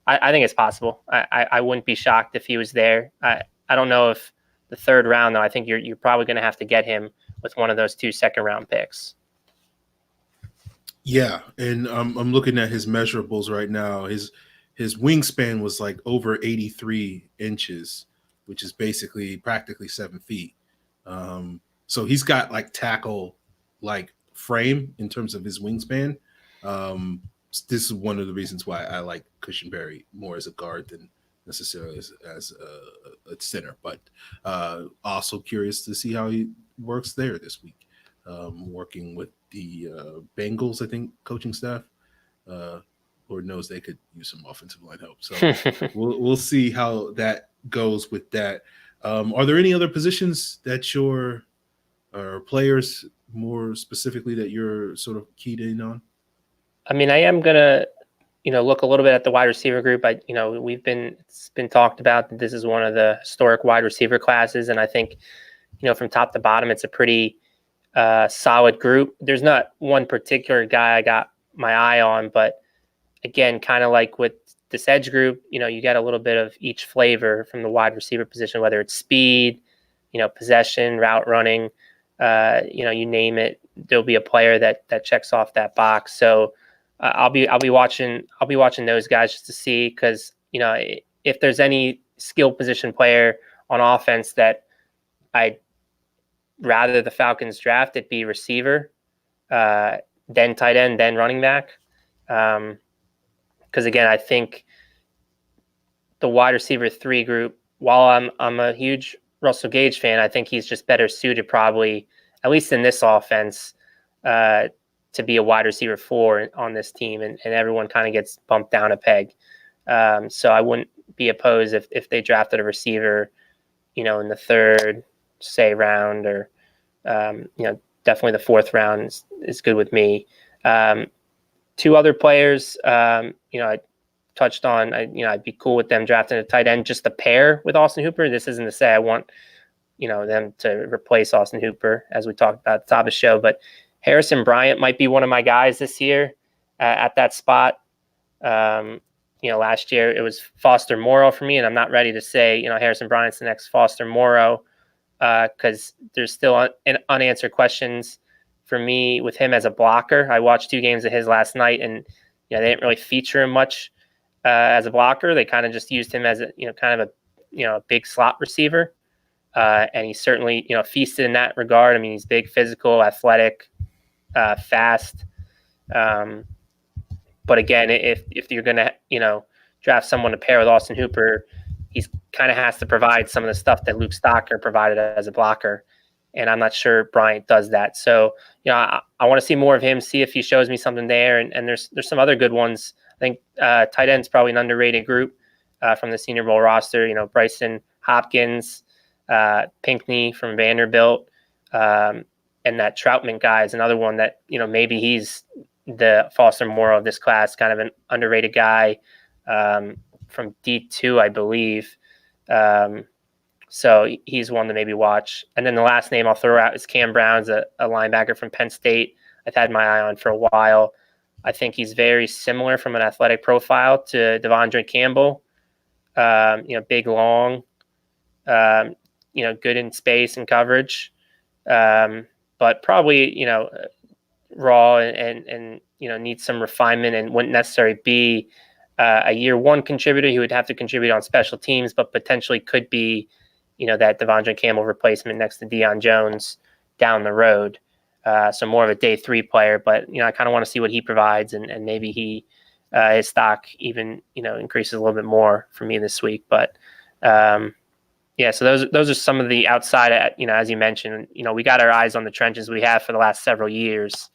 I think it's possible. I wouldn't be shocked if he was there. I don't know if the third round, though. I think you're probably going to have to get him with one of those 2 second round picks. Yeah, and I'm looking at his measurables right now. His wingspan was like over 83 inches, which is practically 7 feet. So he's got like tackle like frame in terms of his wingspan. This is one of the reasons why I like Cushenberry more as a guard than necessarily as a center. But also curious to see how he works there this week, working with the Bengals, I think, coaching staff. Lord knows they could use some offensive line help. So we'll see how that goes with that. Are there any other positions that or players more specifically that you're sort of keyed in on? I mean, I am gonna, look a little bit at the wide receiver group. It's been talked about that this is one of the historic wide receiver classes, and I think, from top to bottom, it's a pretty solid group. There's not one particular guy I got my eye on, but again, kind of like with this edge group, you get a little bit of each flavor from the wide receiver position, whether it's speed, possession, route running, you name it. There'll be a player that checks off that box. So I'll be watching those guys just to see, because if there's any skill position player on offense that I'd rather the Falcons draft, it be receiver, then tight end, then running back. Because again, I think the wide receiver 3 group, while I'm a huge Russell Gage fan, I think he's just better suited, probably, at least in this offense, to be a wide receiver 4 on this team, and everyone kind of gets bumped down a peg. So I wouldn't be opposed if they drafted a receiver, in the third, say, round, or definitely the 4th round is good with me. 2 other players, I touched on, I'd be cool with them drafting a tight end, just a pair with Austin Hooper. This isn't to say I want, them to replace Austin Hooper, as we talked about at the top of the show, but Harrison Bryant might be one of my guys this year at that spot. Last year it was Foster Moreau for me, and I'm not ready to say, Harrison Bryant's the next Foster Moreau, because there's still unanswered questions for me with him as a blocker. I watched 2 games of his last night, and they didn't really feature him much as a blocker. They kind of just used him as a big slot receiver, and he certainly feasted in that regard. I mean, he's big, physical, athletic, fast. But again, if you're gonna draft someone to pair with Austin Hooper, he's kind of has to provide some of the stuff that Luke Stocker provided as a blocker. And I'm not sure Bryant does that. So, I want to see more of him, see if he shows me something there. And there's some other good ones. I think tight end's probably an underrated group from the Senior Bowl roster. Bryson Hopkins, Pinckney from Vanderbilt, and that Troutman guy is another one that, maybe he's the Foster Moreau of this class, kind of an underrated guy from D2, I believe. So he's one to maybe watch. And then the last name I'll throw out is Cam Brown's a linebacker from Penn State. I've had my eye on for a while. I think he's very similar from an athletic profile to Devondre Campbell. Big, long, good in space and coverage, but probably, raw and needs some refinement and wouldn't necessarily be a year one contributor. He would have to contribute on special teams, but potentially could be, that Devondre Campbell replacement next to Deion Jones down the road. So more of a day three player, but I kind of want to see what he provides, and maybe his stock even increases a little bit more for me this week. But so those are some of the outside. As you mentioned, we got our eyes on the trenches we have for the last several years,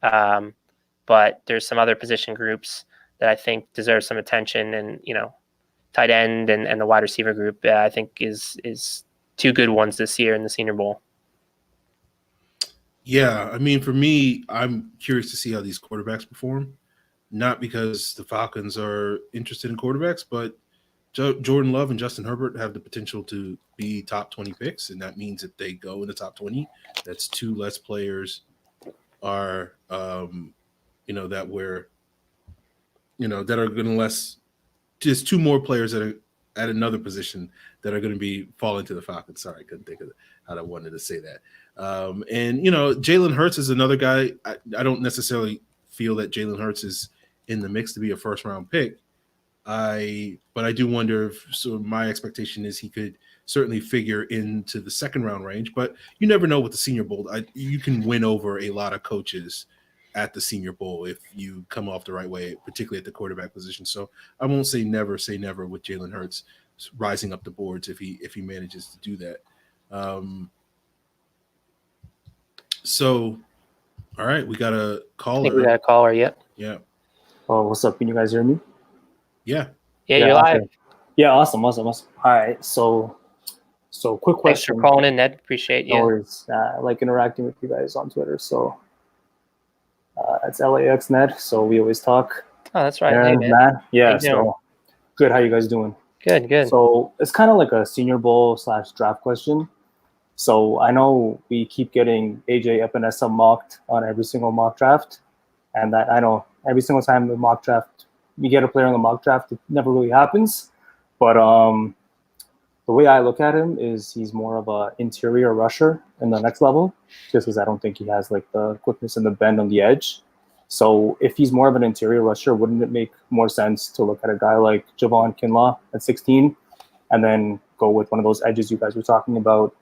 but there's some other position groups that I think deserve some attention, and tight end and the wide receiver group I think is two good ones this year in the Senior Bowl. Yeah, I mean, for me, I'm curious to see how these quarterbacks perform. Not because the Falcons are interested in quarterbacks, but Jordan Love and Justin Herbert have the potential to be top 20 picks, and that means if they go in the top 20, that's two less players are, that we're, that are going to less, just two more players that are at another position that are going to be falling to the Falcons. Sorry, I couldn't think of how I wanted to say that. Jalen Hurts is another guy. I don't necessarily feel that Jalen Hurts is in the mix to be a first-round pick. But I do wonder if, so my expectation is he could certainly figure into the second round range, but you never know with the Senior Bowl. You can win over a lot of coaches at the Senior Bowl if you come off the right way, particularly at the quarterback position. So I won't say never with Jalen Hurts rising up the boards if he manages to do that. All right, we got a caller. I think we got a caller yet. Yeah. Oh, what's up? Can you guys hear me? Yeah. Yeah, you're live. Okay. Yeah, awesome. All right, so quick question. Thanks for calling in, Ned. Appreciate you. No worries. I like interacting with you guys on Twitter, so it's LAX Ned, so we always talk. Oh, that's right. And hey, Matt. Yeah, so good. How you guys doing? Good. So it's kind of like a Senior Bowl / draft question. So I know we keep getting AJ Epinesa mocked on every single mock draft, and that I know every single time the mock draft, we get a player in the mock draft, it never really happens. But the way I look at him is he's more of a interior rusher in the next level, just because I don't think he has like the quickness and the bend on the edge. So if he's more of an interior rusher, wouldn't it make more sense to look at a guy like Javon Kinlaw at 16 and then go with one of those edges you guys were talking about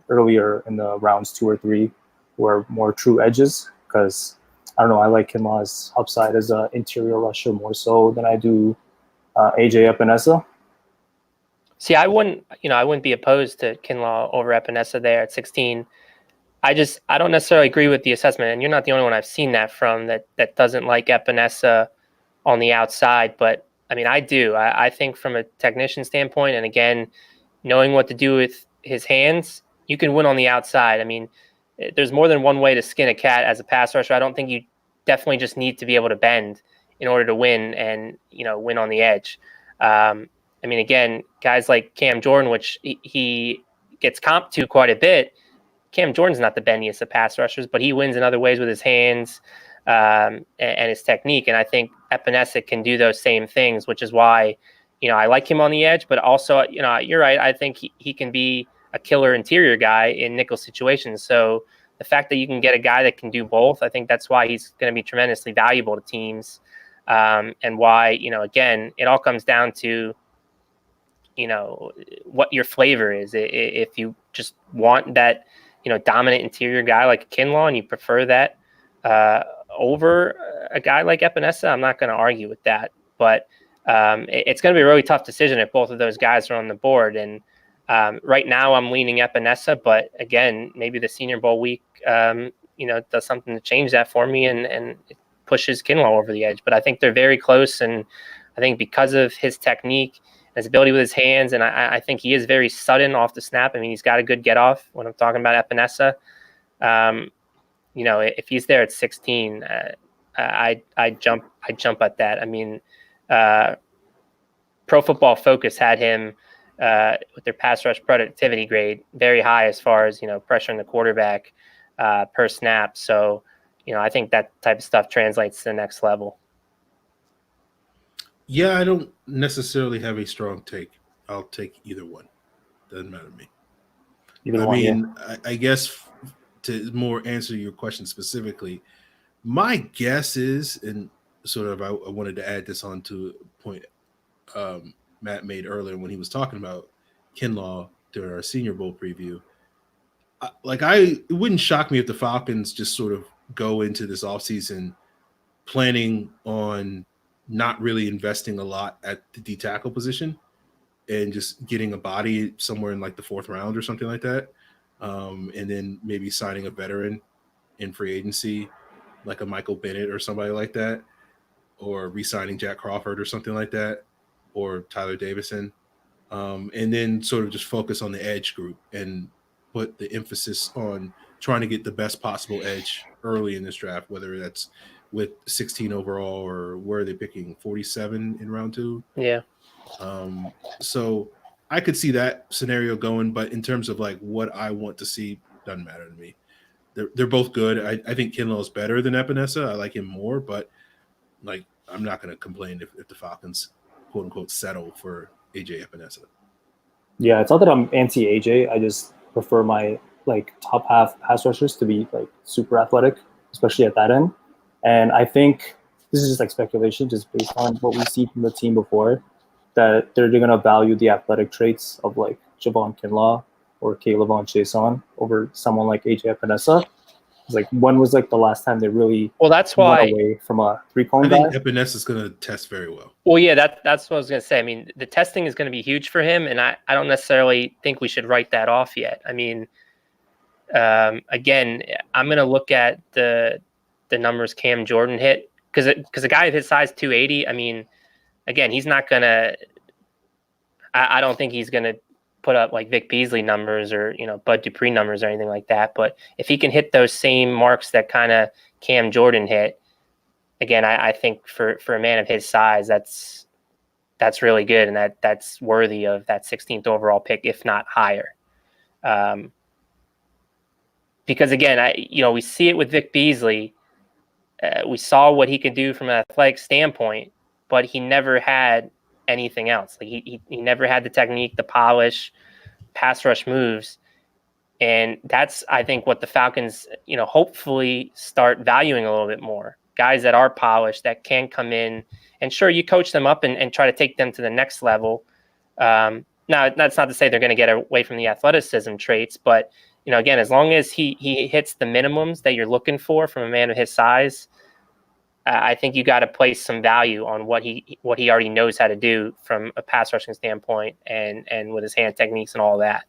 earlier in the rounds 2 or 3, who are more true edges? Because I don't know, I like Kinlaw's upside as an interior rusher more so than I do AJ Epinesa. See, I wouldn't be opposed to Kinlaw over Epinesa there at 16. I don't necessarily agree with the assessment, and you're not the only one I've seen that from that doesn't like Epinesa on the outside. But I mean, I do. I think from a technician standpoint, and again, knowing what to do with his hands, you can win on the outside. I mean, there's more than one way to skin a cat as a pass rusher. I don't think you definitely just need to be able to bend in order to win and, win on the edge. I mean, again, guys like Cam Jordan, which he gets comped to quite a bit. Cam Jordan's not the bendiest of pass rushers, but he wins in other ways with his hands and his technique. And I think Epinesa can do those same things, which is why, I like him on the edge, but also, you're right. I think he can be a killer interior guy in nickel situations. So the fact that you can get a guy that can do both, I think that's why he's going to be tremendously valuable to teams. And why, again, it all comes down to, what your flavor is. If you just want that, dominant interior guy like Kinlaw and you prefer that over a guy like Epinesa, I'm not going to argue with that. But it's going to be a really tough decision if both of those guys are on the board. And right now I'm leaning Epinesa, but again, maybe the Senior Bowl week, does something to change that for me and it pushes Kinlaw over the edge. But I think they're very close. And I think because of his technique, his ability with his hands, and I think he is very sudden off the snap. I mean, he's got a good get off when I'm talking about Epinesa. If he's there at 16, I jump at that. I mean, Pro Football Focus had him with their pass rush productivity grade very high as far as pressuring the quarterback per snap. So I think that type of stuff translates to the next level. Yeah, I don't necessarily have a strong take. I'll take either one. Doesn't matter to me. I guess to more answer your question specifically, my guess is, and sort of I wanted to add this on to a point Matt made earlier when he was talking about Kinlaw during our Senior Bowl preview. It wouldn't shock me if the Falcons just sort of go into this offseason planning on not really investing a lot at the D tackle position and just getting a body somewhere in like the 4th round or something like that. And then maybe signing a veteran in free agency, like a Michael Bennett or somebody like that, or re-signing Jack Crawford or something like that, or Tyler Davison. And then sort of just focus on the edge group and put the emphasis on trying to get the best possible edge early in this draft, whether that's with 16 overall or where are they picking 47 in round 2. Yeah. So I could see that scenario going, but in terms of like what I want to see, doesn't matter to me. They're both good. I think Kinlaw is better than Epinesa. I like him more, but like I'm not going to complain if the Falcons quote unquote settle for AJ Epinesa. Yeah, it's not that I'm anti AJ. I just prefer my like top half pass rushers to be like super athletic, especially at that end. And I think this is just like speculation, just based on what we see from the team before, that they're going to value the athletic traits of like Javon Kinlaw or K'Lavon Chaisson over someone like AJ Epinesa. Like when was like the last time they really that's why went away from a 3-cone guy? I think Epinesa is going to test very well. Well, yeah, that's what I was going to say. I mean, the testing is going to be huge for him, and I don't necessarily think we should write that off yet. I mean, again, I'm going to look at the numbers Cam Jordan hit because a guy of his size, 280. I mean, again, he's not going to. I don't think he's going to put up like Vic Beasley numbers or Bud Dupree numbers or anything like that. But if he can hit those same marks that kind of Cam Jordan hit, again, I think for a man of his size, that's really good, and that's worthy of that 16th overall pick, if not higher. Because again, we see it with Vic Beasley. We saw what he could do from an athletic standpoint, but he never had anything else. Like he never had the technique, the polish, pass rush moves. And that's, I think, what the Falcons, hopefully start valuing a little bit more. Guys that are polished, that can come in, and sure, you coach them up and try to take them to the next level. Now, that's not to say they're going to get away from the athleticism traits, but, again, as long as he hits the minimums that you're looking for from a man of his size, I think you got to place some value on what he already knows how to do from a pass rushing standpoint and with his hand techniques and all that.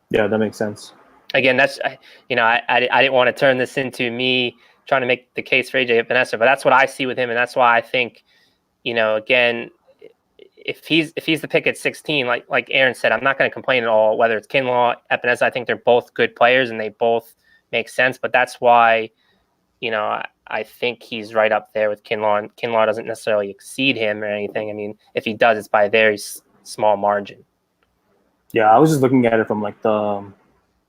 Yeah, that makes sense. Again, that's I didn't want to turn this into me trying to make the case for AJ Epinesa, but that's what I see with him, and that's why I think, again, if he's the pick at 16, like Aaron said, I'm not going to complain at all whether it's Kinlaw, Epinesa. I think they're both good players and they both make sense, but that's why. I think he's right up there with Kinlaw, and Kinlaw doesn't necessarily exceed him or anything. I mean, if he does, it's by a very small margin. Yeah, I was just looking at it from like the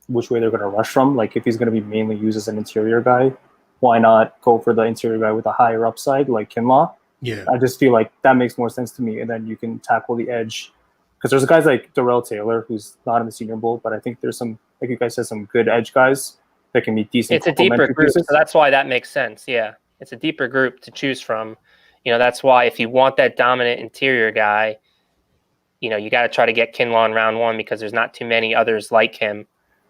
which way they're going to rush from. Like if he's going to be mainly used as an interior guy, why not go for the interior guy with a higher upside like Kinlaw? Yeah, I just feel like that makes more sense to me, and then you can tackle the edge. Because there's guys like Darrell Taylor, who's not in the Senior Bowl, but I think there's some, like you guys said, some good edge guys that can be decent. It's a deeper group, so that's why that makes sense. Yeah, it's a deeper group to choose from. That's why if you want that dominant interior guy, you got to try to get Kinlaw in round 1 because there's not too many others like him.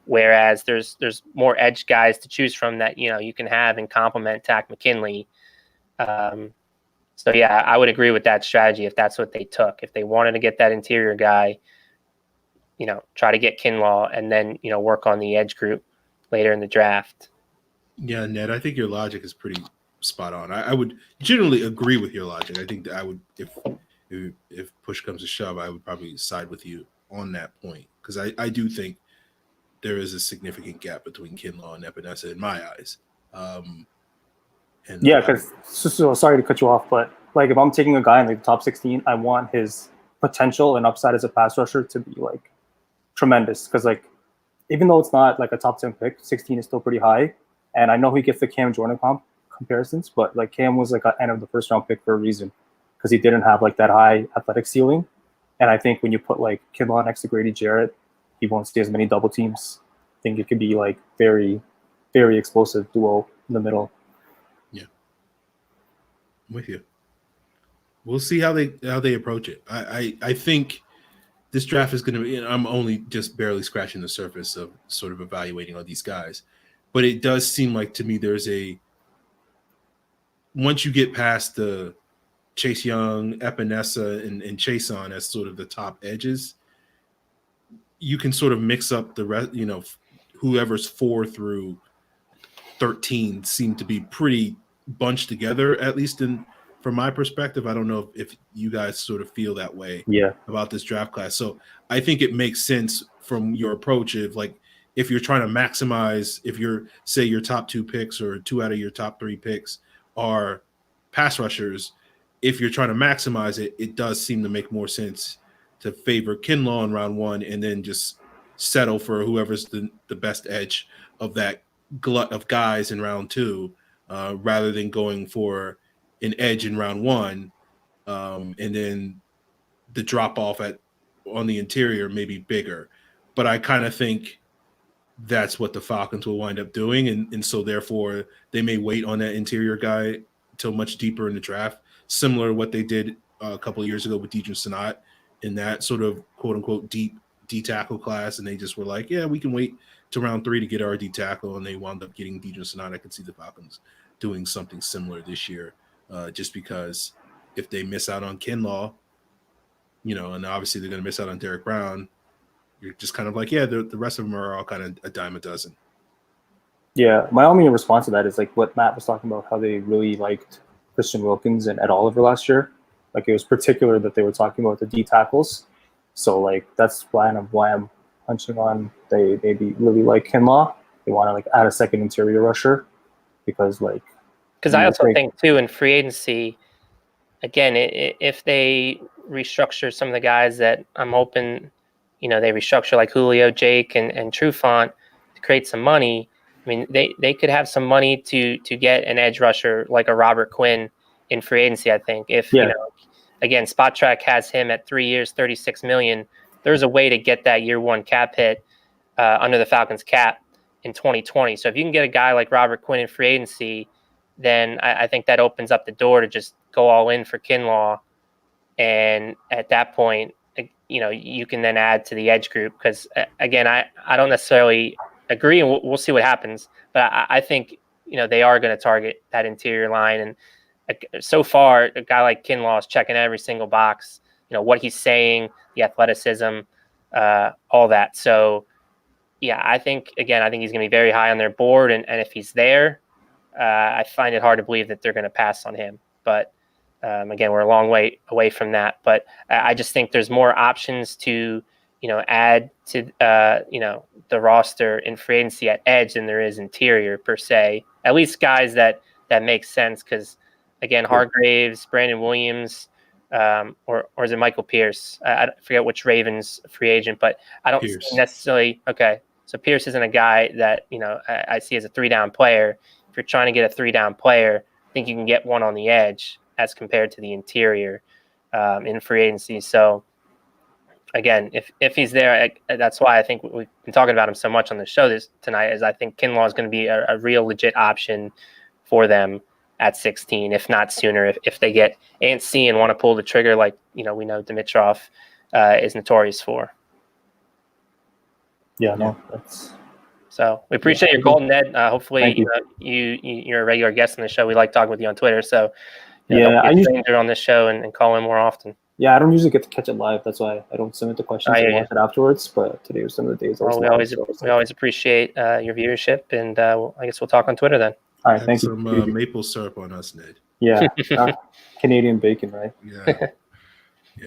Whereas there's more edge guys to choose from that you can have and complement Takk McKinley. So yeah, I would agree with that strategy if that's what they took. If they wanted to get that interior guy, try to get Kinlaw and then work on the edge group later in the draft. Yeah, Ned, I think your logic is pretty spot on. I would generally agree with your logic. I think that I would, if push comes to shove, I would probably side with you on that point because I do think there is a significant gap between Kinlaw and Epinesa in my eyes. Yeah, because so sorry to cut you off, but like if I'm taking a guy in like the top 16, I want his potential and upside as a pass rusher to be like tremendous because like even though it's not like a top 10 pick, 16 is still pretty high. And I know he gets the Cam Jordan comparisons, but like Cam was like an end of the first round pick for a reason because he didn't have like that high athletic ceiling. And I think when you put like Kinlaw next to Grady Jarrett, he won't see as many double teams. I think it could be like very, very explosive duo in the middle. Yeah, I'm with you. We'll see how they approach it. I think this draft is going to be. I'm only just barely scratching the surface of sort of evaluating all these guys, but it does seem like to me there's a once you get past the Chase Young, Epinesa, and Chason as sort of the top edges, you can sort of mix up the rest. Whoever's 4 through 13 seem to be pretty bunched together, at least from my perspective. I don't know if you guys sort of feel that way about this draft class. So I think it makes sense from your approach of like if you're trying to maximize, if you're say your top 2 picks or 2 out of your top 3 picks are pass rushers, if you're trying to maximize it, it does seem to make more sense to favor Kinlaw in round 1 and then just settle for whoever's the best edge of that glut of guys in round 2, rather than going for an edge in round 1, and then the drop off on the interior may be bigger. But I kind of think that's what the Falcons will wind up doing, and so therefore they may wait on that interior guy until much deeper in the draft, similar to what they did a couple of years ago with Deidre Sanat in that sort of quote unquote deep D tackle class, and they just were like, yeah, we can wait to round 3 to get our D tackle, and they wound up getting Deidre Sanat. I could see the Falcons doing something similar this year, just because if they miss out on Kinlaw, and obviously they're going to miss out on Derek Brown, you're just kind of like, yeah, the rest of them are all kind of a dime a dozen. Yeah, my only response to that is like what Matt was talking about, how they really liked Christian Wilkins and Ed Oliver last year. Like it was particular that they were talking about the D tackles. So like that's why I'm punching on they maybe really like Kinlaw. They want to like add a second interior rusher because I also think too in free agency, again, if they restructure some of the guys that I'm hoping, they restructure like Julio, Jake, and Trufant to create some money. I mean, they could have some money to get an edge rusher like a Robert Quinn in free agency. I think if again, Spot Track has him at 3 years, $36 million. There's a way to get that year 1 cap hit under the Falcons cap in 2020. So if you can get a guy like Robert Quinn in free agency, then I think that opens up the door to just go all in for Kinlaw. And at that point, you can then add to the edge group because, again, I don't necessarily agree, and we'll see what happens. But I think, they are going to target that interior line. And so far, a guy like Kinlaw is checking every single box, what he's saying, the athleticism, all that. So, yeah, I think he's going to be very high on their board. And if he's there, I find it hard to believe that they're going to pass on him. But again, we're a long way away from that. But I just think there's more options to, add to, the roster in free agency at edge than there is interior per se. At least guys that make sense because, again, Hargraves, Brandon Williams, or is it Michael Pierce? I forget which Ravens free agent, but I don't necessarily. Okay, so Pierce isn't a guy that I see as a 3-down player. If you're trying to get a 3-down player, I think you can get one on the edge as compared to the interior in free agency. So again, if he's there, that's why I think we've been talking about him so much on the show tonight. Is I think Kinlaw is going to be a real legit option for them at 16, if not sooner, if they get antsy and want to pull the trigger like, we know Dimitrov is notorious for. Yeah, no, that's... So we appreciate your call, Ned. Hopefully you're a regular guest on the show. We like talking with you on Twitter. So don't be a stranger on this show and call in more often. Yeah, I don't usually get to catch it live. That's why I don't submit the questions. I watch it afterwards. But today was some of the days. Well, we always appreciate your viewership, and I guess we'll talk on Twitter then. All right, thank you. Some maple syrup on us, Ned. Yeah, Canadian bacon, right? Yeah.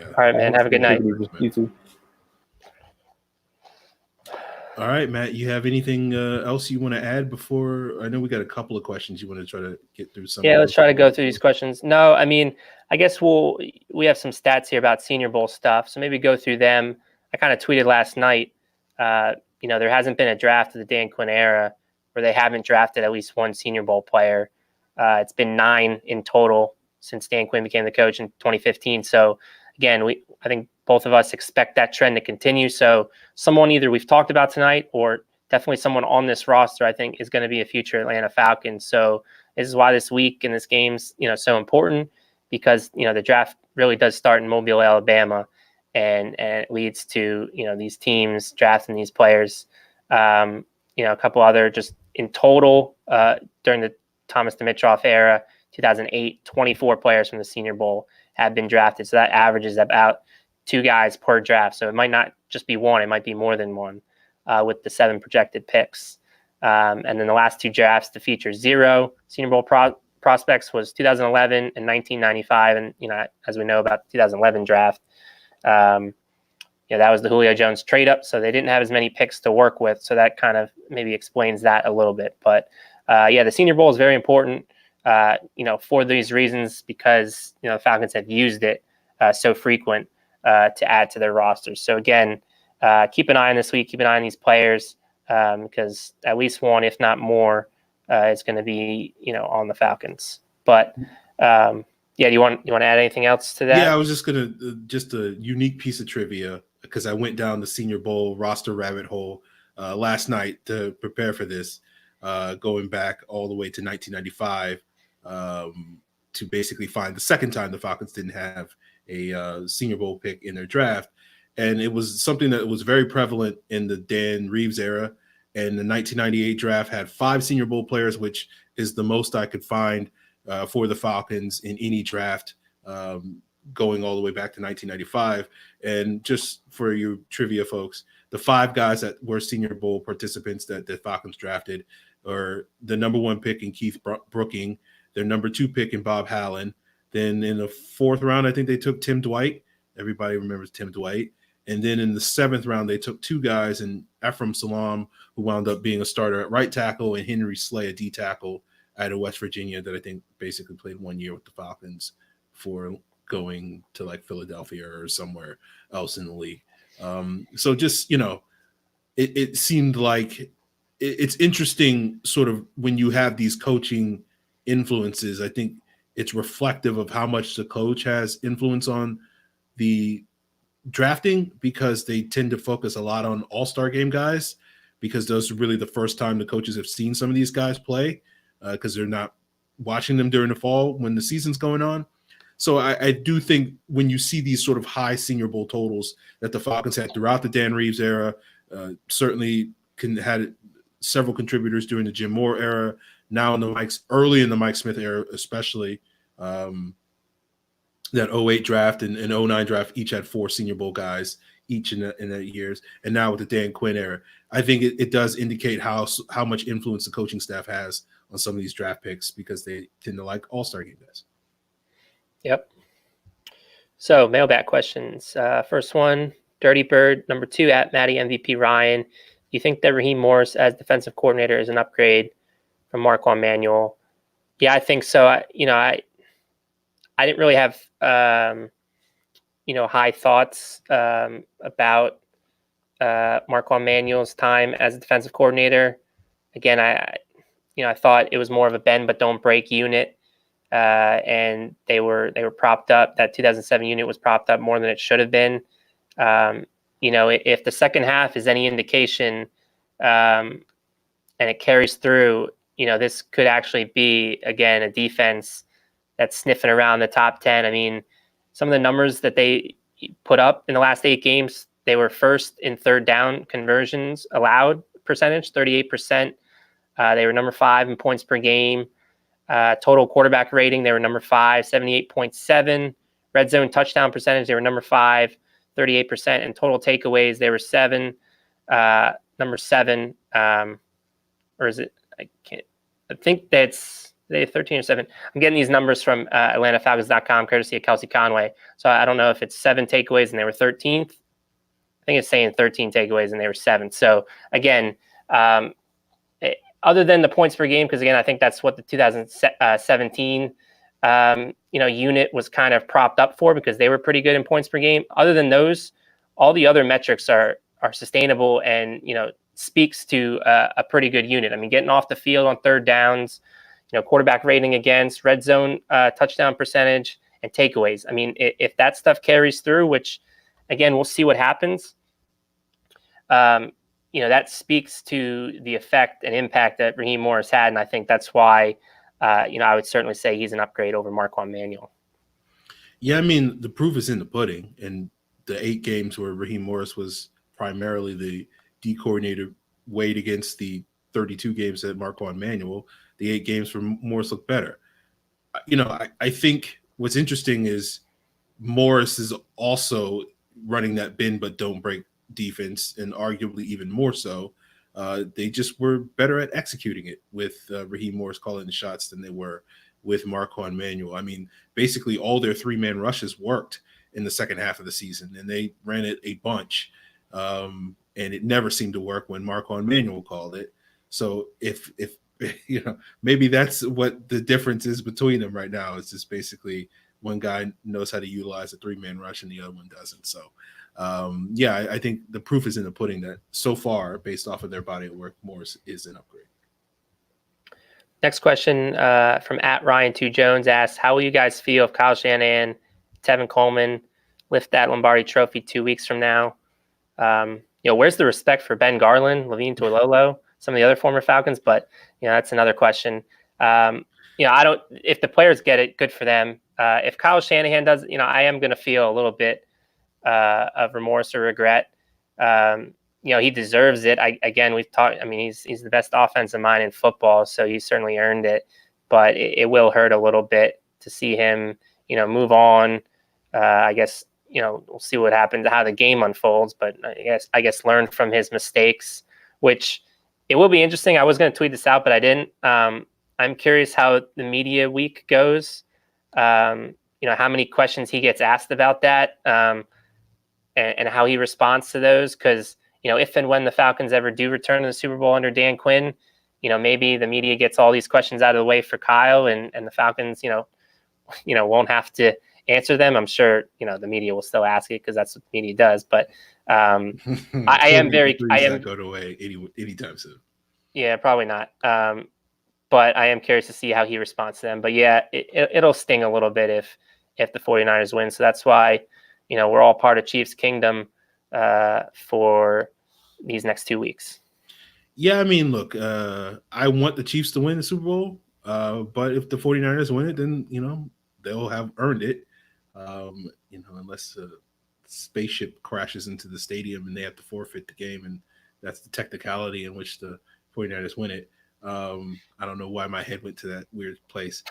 All right, man. Have a good night. You too. All right, Matt, you have anything else you want to add before? I know we got a couple of questions you want to try to get through. Yeah, let's try to go through these questions. No, I mean, I guess we have some stats here about Senior Bowl stuff, so maybe go through them. I kind of tweeted last night, there hasn't been a draft of the Dan Quinn era where they haven't drafted at least one Senior Bowl player. It's been 9 in total since Dan Quinn became the coach in 2015. So again, I think both of us expect that trend to continue. So someone either we've talked about tonight or definitely someone on this roster, I think, is going to be a future Atlanta Falcon. So this is why this week and this game's, so important, because, the draft really does start in Mobile, Alabama, and it leads to, these teams drafting these players. A couple other just in total during the Thomas Dimitroff era, 2008, 24 players from the Senior Bowl have been drafted. So that averages about 2 guys per draft. So it might not just be one, it might be more than one with the 7 projected picks. And then the last 2 drafts to feature 0 Senior Bowl prospects was 2011 and 1995. And, as we know about the 2011 draft, that was the Julio Jones trade up. So they didn't have as many picks to work with. So that kind of maybe explains that a little bit. But the Senior Bowl is very important, for these reasons, because, the Falcons have used it so frequent to add to their rosters. So again, keep an eye on this week, keep an eye on these players, because at least one, if not more, is going to be, on the Falcons. But do you want to add anything else to that? Yeah, I was just going to, just a unique piece of trivia, because I went down the Senior Bowl roster rabbit hole last night to prepare for this. Going back all the way to 1995 to basically find the second time the Falcons didn't have a Senior Bowl pick in their draft. And it was something that was very prevalent in the Dan Reeves era. And the 1998 draft had 5 Senior Bowl players, which is the most I could find for the Falcons in any draft going all the way back to 1995. And just for you trivia folks, the 5 guys that were Senior Bowl participants that the Falcons drafted are the number 1 pick in Keith Brooking, their number 2 pick in Bob Hallen. Then in the 4th round, I think they took Tim Dwight. Everybody remembers Tim Dwight. And then in the 7th round, they took 2 guys, and Ephraim Salam, who wound up being a starter at right tackle, and Henry Slay, a D tackle out of West Virginia, that I think basically played 1 year with the Falcons for going to like Philadelphia or somewhere else in the league. So just, it seemed like it's interesting sort of when you have these coaching influences. I think it's reflective of how much the coach has influence on the drafting, because they tend to focus a lot on all-star game guys, because those are really the first time the coaches have seen some of these guys play, because they're not watching them during the fall when the season's going on. So I do think when you see these sort of high Senior Bowl totals that the Falcons had throughout the Dan Reeves era, certainly had several contributors during the Jim Moore era, now in the early in the Mike Smith era, especially that 08 draft and 09 draft each had 4 Senior Bowl guys each in that years. And now with the Dan Quinn era, I think it does indicate how much influence the coaching staff has on some of these draft picks, because they tend to like all-star game guys. Yep. So mailbag questions. First one, Dirty Bird. Number 2, at Matty MVP Ryan. Do you think that Raheem Morris as defensive coordinator is an upgrade from Marquand Manuel? Yeah, I think so. I didn't really have high thoughts about Marquand Manuel's time as a defensive coordinator. Again, I thought it was more of a bend but don't break unit. And they were propped up. That 2007 unit was propped up more than it should have been. If the second half is any indication, and it carries through, this could actually be, again, a defense that's sniffing around the top 10. I mean, some of the numbers that they put up in the last 8 games, they were first in third down conversions allowed percentage, 38%. They were number 5 in points per game. Total quarterback rating, they were number 5, 78.7. Red zone touchdown percentage, they were number 5, 38%. And total takeaways, they were 7, number 7. Or is it? I think that's they 13 or 7. I'm getting these numbers from AtlantaFalcons.com, courtesy of Kelsey Conway. So I don't know if it's 7 takeaways and they were 13th. I think it's saying 13 takeaways and they were 7th. So again, other than the points per game, because again, I think that's what the 2017 unit was kind of propped up for, because they were pretty good in points per game. Other than those, all the other metrics are sustainable and speaks to a pretty good unit. I mean, getting off the field on third downs, quarterback rating against, red zone touchdown percentage, and takeaways. I mean, if that stuff carries through, which, again, we'll see what happens, that speaks to the effect and impact that Raheem Morris had, and I think that's why, I would certainly say he's an upgrade over Marquand Manuel. Yeah, I mean, the proof is in the pudding, and the 8 games where Raheem Morris was primarily the D coordinator weighed against the 32 games that Marquand Manuel, the 8 games for Morris looked better. I think what's interesting is Morris is also running that bend but don't break defense, and arguably even more so. They just were better at executing it with Raheem Morris calling the shots than they were with Marquand Manuel. I mean, basically all their 3-man rushes worked in the second half of the season, and they ran it a bunch. And it never seemed to work when Marquand Manuel called it. So if maybe that's what the difference is between them right now. It's just basically one guy knows how to utilize a 3-man rush and the other one doesn't. So, I think the proof is in the pudding that so far, based off of their body of work, Morris is an upgrade. Next question from @Ryan2Jones asks, how will you guys feel if Kyle Shanahan, Tevin Coleman lift that Lombardi trophy 2 weeks from now? Where's the respect for Ben Garland, Levine Toilolo, some of the other former Falcons? But, that's another question. If the players get it, good for them. If Kyle Shanahan does, I am going to feel a little bit of remorse or regret. He deserves it. We've talked. I mean, he's the best offensive mind in football, so he certainly earned it. But it will hurt a little bit to see him, move on. I guess we'll see what happens, how the game unfolds. But I guess learn from his mistakes, which it will be interesting. I was going to tweet this out, but I didn't. I'm curious how the media week goes. How many questions he gets asked about that, and how he responds to those. Because if and when the Falcons ever do return to the Super Bowl under Dan Quinn, maybe the media gets all these questions out of the way for Kyle, and the Falcons, won't have to answer them. I'm sure, the media will still ask it because that's what the media does. But I am not go away anytime soon. Yeah, probably not. But I am curious to see how he responds to them. But yeah, it'll sting a little bit if the 49ers win. So that's why, we're all part of Chiefs Kingdom for these next 2 weeks. Yeah, I mean, look, I want the Chiefs to win the Super Bowl. But if the 49ers win it, then, they'll have earned it. Unless a spaceship crashes into the stadium and they have to forfeit the game. And that's the technicality in which the 49ers win it. I don't know why my head went to that weird place.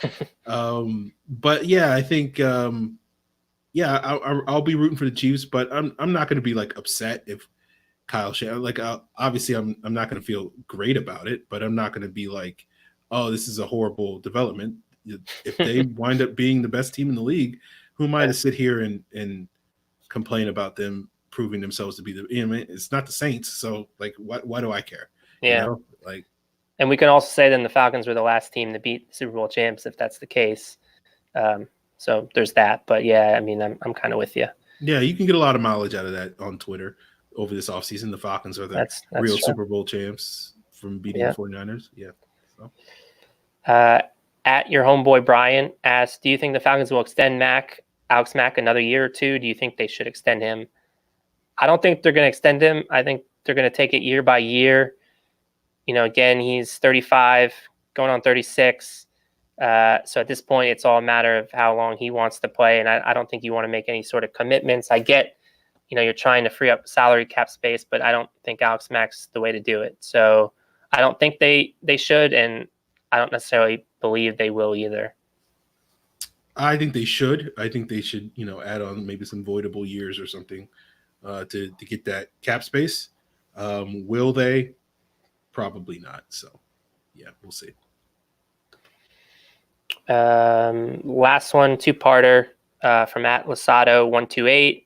But yeah, I think, I'll be rooting for the Chiefs, but I'm not going to be like upset if Kyle Shanahan, obviously I'm not going to feel great about it, but I'm not going to be like, oh, this is a horrible development. If they wind up being the best team in the league, who am I to sit here and complain about them proving themselves to be it's not the Saints. So why do I care? Yeah. And we can also say then the Falcons were the last team to beat the Super Bowl champs, if that's the case. So there's that. But yeah, I mean, I'm kind of with you. Yeah, you can get a lot of mileage out of that on Twitter over this offseason. The Falcons are the real true. Super Bowl champs from beating the 49ers. Yeah. So. At your homeboy Brian asks, do you think the Falcons will extend Alex Mack another year or two? Do you think they should extend him? I don't think they're going to extend him. I think they're going to take it year by year. Again, he's 35, going on 36. So at this point, it's all a matter of how long he wants to play. And I don't think you want to make any sort of commitments. I get, you're trying to free up salary cap space, but I don't think Alex Mack's the way to do it. So I don't think they should, and I don't necessarily believe they will either. I think they should. I think they should, add on maybe some voidable years or something to get that cap space. Will they? Probably not. So, yeah, we'll see. Last one, 2-parter from @Lasado128.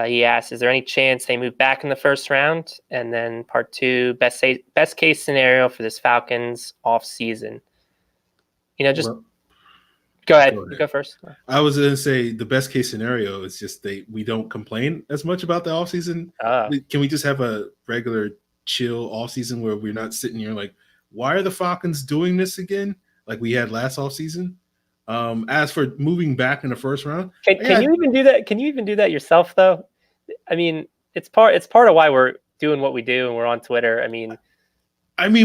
He asks, is there any chance they move back in the first round? And then part 2, best case scenario for this Falcons off season. Go ahead. You go first. I was going to say the best case scenario is just we don't complain as much about the off season. Can we just have a regular chill offseason where we're not sitting here like, why are the Falcons doing this again? Like we had last offseason. As for moving back in the first round, can you even do that? Can you even do that yourself though? I mean, it's part of why we're doing what we do and we're on Twitter. I mean,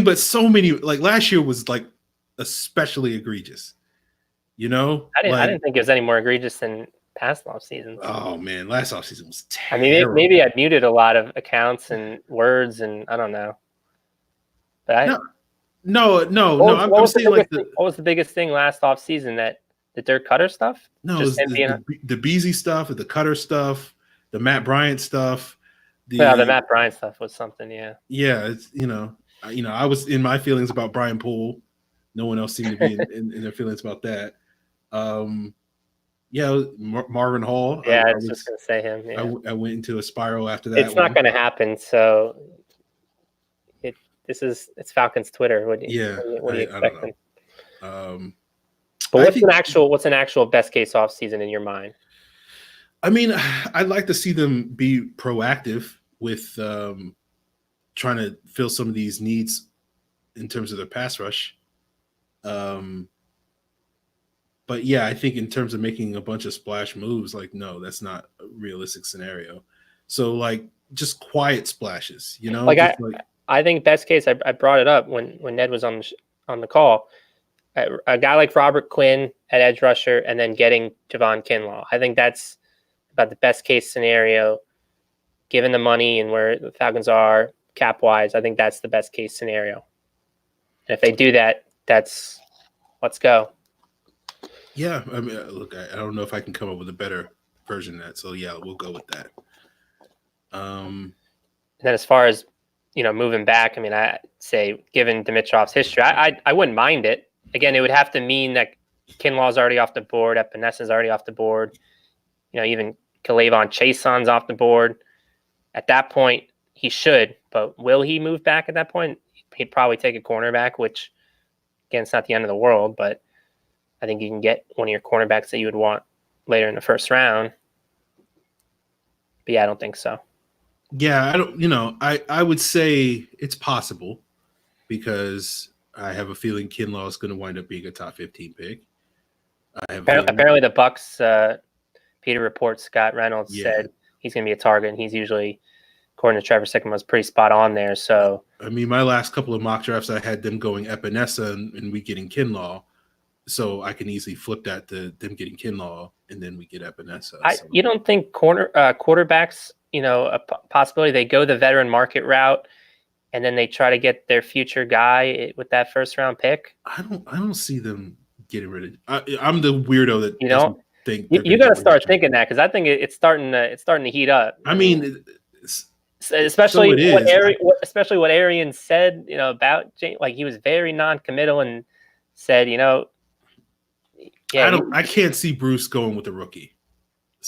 but so many, like last year was like especially egregious. You know, I didn't think it was any more egregious than past off seasons. Oh man, last off season was terrible. I mean, maybe I muted a lot of accounts and words, and I don't know. But no. What was the biggest thing last off season? That the Dirk Cutter stuff? No, just the Beasley stuff, the Cutter stuff, the Matt Bryant stuff. The Matt Bryant stuff was something. Yeah. Yeah, it's I was in my feelings about Brian Poole. No one else seemed to be in their feelings about that. Marvin Hall. Yeah, I was just gonna say him. Yeah. I went into a spiral after that. It's not going to happen. So it's Falcons Twitter. What are you expecting? But what's an actual best case off season in your mind? I mean, I'd like to see them be proactive with trying to fill some of these needs in terms of their pass rush. But yeah, I think in terms of making a bunch of splash moves, like, no, that's not a realistic scenario. So like just quiet splashes, you know? I think best case, I brought it up when Ned was on the call, a guy like Robert Quinn at edge rusher and then getting Javon Kinlaw. I think that's about the best case scenario, given the money and where the Falcons are cap wise. I think that's the best case scenario. And if they do that, let's go. Yeah, I mean, look, I don't know if I can come up with a better version of that. So yeah, we'll go with that. And then as far as moving back, I mean, I say given Dimitrov's history, I wouldn't mind it. Again, it would have to mean that Kinlaw's already off the board, Epenesa's already off the board. Even Kalavon Chaison's off the board. At that point, he should, but will he move back at that point? He'd probably take a cornerback, which again, it's not the end of the world, but I think you can get one of your cornerbacks that you would want later in the first round. But yeah, I don't think so. Yeah, I would say it's possible because I have a feeling Kinlaw is going to wind up being a top 15 pick. Apparently the Bucks, Peter Report, Scott Reynolds said he's going to be a target, and he's usually, according to Trevor Sickman, was pretty spot on there. So I mean, my last couple of mock drafts, I had them going Epinesa and we getting Kinlaw. So I can easily flip that to them getting Kinlaw and then we get Epinesa. You don't think quarterbacks, a possibility they go the veteran market route and then they try to get their future guy with that first round pick? I don't see them getting rid of. I'm the weirdo that doesn't think you got to start thinking that, because I think it's starting to heat up. I mean, especially what Arian said, about Jane, like he was very non-committal and said, I can't see Bruce going with a rookie.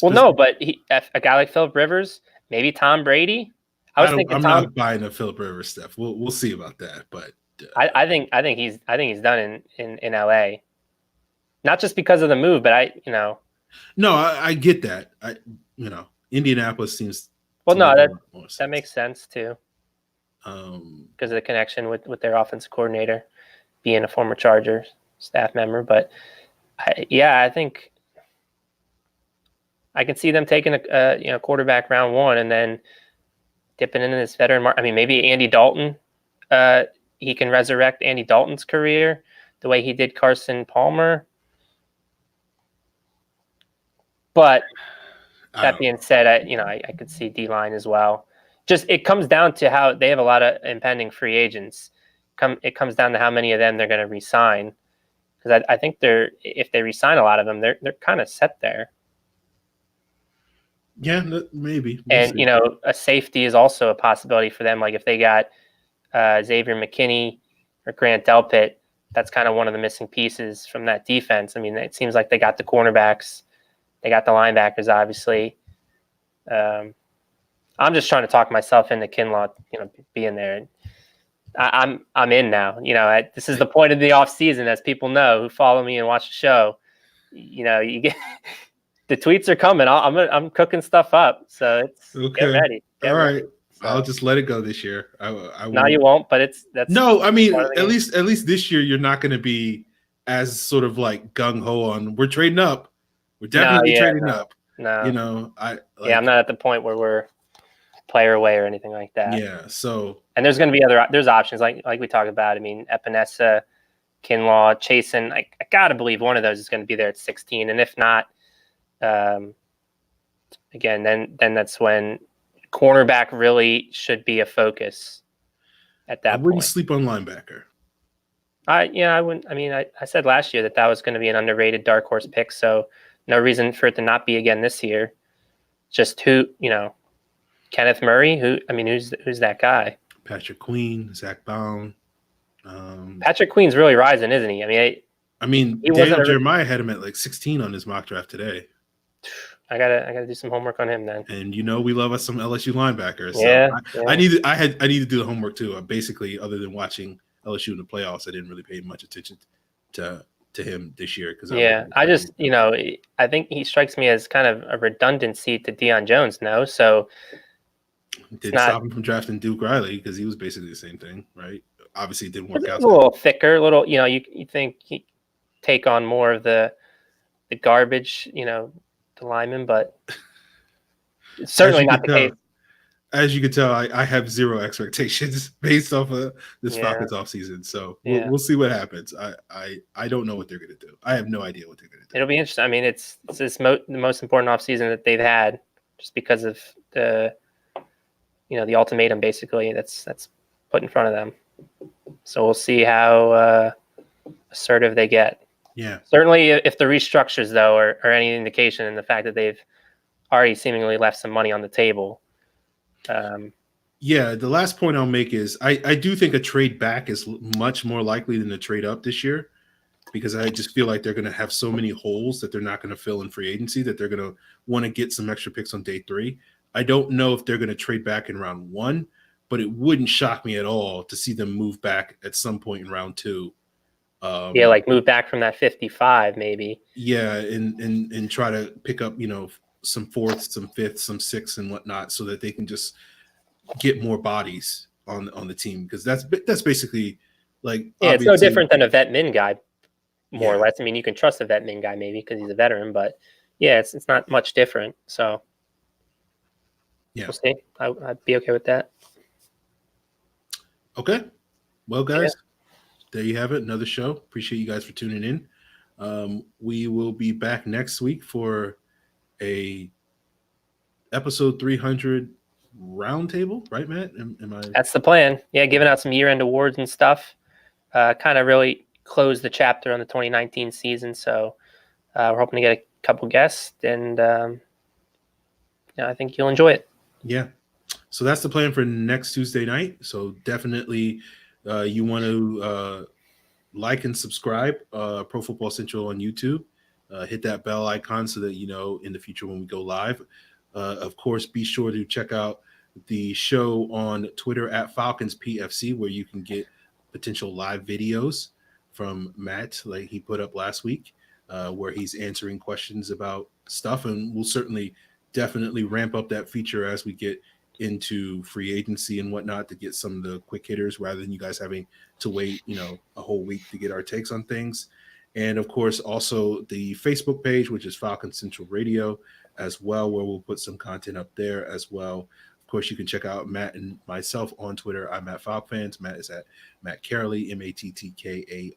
Well, no, but a guy like Phillip Rivers, maybe Tom Brady. I'm not buying the Phillip Rivers stuff. We'll see about that, but I think he's done in LA. Not just because of the move, but No, I get that. Indianapolis seems. Well, no, that makes sense too. Because of the connection with their offensive coordinator being a former Chargers staff member, but I think I can see them taking a quarterback round one and then dipping into this veteran market. I mean, maybe Andy Dalton. He can resurrect Andy Dalton's career the way he did Carson Palmer. But that being said, I could see D-line as well. Just it comes down to how they have a lot of impending free agents. It comes down to how many of them they're going to re-sign. Because I think if they re-sign a lot of them, they're kind of set there. Yeah, maybe. And a safety is also a possibility for them. Like if they got Xavier McKinney or Grant Delpit, that's kind of one of the missing pieces from that defense. I mean, it seems like they got the cornerbacks, they got the linebackers, obviously. I'm just trying to talk myself into Kinlaw, being there. I'm in now. This is the point of the off season, as people know who follow me and watch the show. You get the tweets are coming. I'm cooking stuff up, so get ready. All right. So. I'll just let it go this year. I No, you won't. But that's no. I mean, part of the at game. least this year you're not going to be as sort of like gung ho on. We're trading up. We're definitely trading up. No. You know, I'm not at the point where we're player away or anything like that. Yeah. So and there's going to be there's options like we talked about. I mean, Epinesa, Kinlaw, Chasen. I gotta believe one of those is going to be there at 16, and if not, again, then that's when cornerback really should be a focus at that I wouldn't point. sleep on linebacker. I wouldn't. I mean, I said last year that was going to be an underrated dark horse pick, so no reason for it to not be again this year. Just Kenneth Murray. Who's that guy? Patrick Queen, Zach Bound. Patrick Queen's really rising, isn't he? I mean, Daniel Jeremiah had him at like 16 on his mock draft today. I gotta do some homework on him then. And we love us some LSU linebackers. So yeah. I need to do the homework too. Basically, other than watching LSU in the playoffs, I didn't really pay much attention to him this year because I think he strikes me as kind of a redundancy to Deion Jones. No, so didn't stop him from drafting Duke Riley because he was basically the same thing, right? Obviously, it didn't work out. A little thicker, you think he take on more of the garbage, the lineman, but it's certainly not the case. As you can tell, I have zero expectations based off of this Falcons offseason. So we'll see what happens. I don't know what they're going to do. I have no idea what they're going to do. It'll be interesting. I mean, it's the most important offseason that they've had just because of the ultimatum basically that's put in front of them. So we'll see how assertive they get. Yeah. Certainly if the restructures, though, are any indication in the fact that they've already seemingly left some money on the table. The last point I'll make is I do think a trade back is much more likely than a trade up this year because I just feel like they're going to have so many holes that they're not going to fill in free agency that they're going to want to get some extra picks on day 3. I don't know if they're going to trade back in round 1, but it wouldn't shock me at all to see them move back at some point in round 2. Like move back from that 55 maybe. Yeah, and try to pick up, some 4th, some 5th, some 6th and whatnot so that they can just get more bodies on the team because that's basically like it's no different than a vet min guy more or less. I mean, you can trust a vet min guy maybe because he's a veteran, but it's not much different. So we'll see. I'd be okay with that. Okay. Well, guys, there you have it. Another show. Appreciate you guys for tuning in. We will be back next week for a episode 300 roundtable, right, Matt? Am I? That's the plan. Yeah, giving out some year-end awards and stuff. Kind of really close the chapter on the 2019 season. So we're hoping to get a couple guests, and I think you'll enjoy it. Yeah. So that's the plan for next Tuesday night. So definitely you want to like and subscribe Pro Football Central on YouTube. Hit that bell icon so that in the future when we go live. Of course, be sure to check out the show on Twitter at Falcons PFC, where you can get potential live videos from Matt, like he put up last week, where he's answering questions about stuff. And we'll definitely ramp up that feature as we get into free agency and whatnot to get some of the quick hitters rather than you guys having to wait, a whole week to get our takes on things. And of course, also the Facebook page, which is Falcon Central Radio as well, where we'll put some content up there as well. Of course, you can check out Matt and myself on Twitter. I'm at FalcFans. Matt is at Matt Karoly, MattKaroly.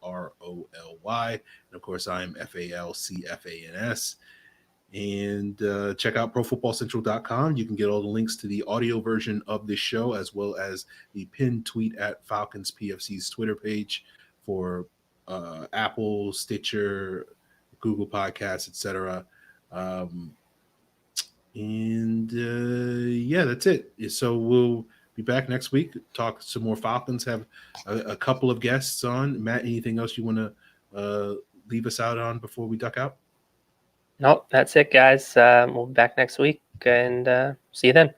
And of course, I'm FalcFans. And check out ProFootballCentral.com. You can get all the links to the audio version of this show, as well as the pinned tweet at Falcons PFC's Twitter page for Apple, Stitcher, Google Podcasts, etc. That's it. So we'll be back next week, talk some more Falcons, have a couple of guests on. Matt, anything else you want to leave us out on before we duck out? Nope, that's it, guys. We'll be back next week, and see you then.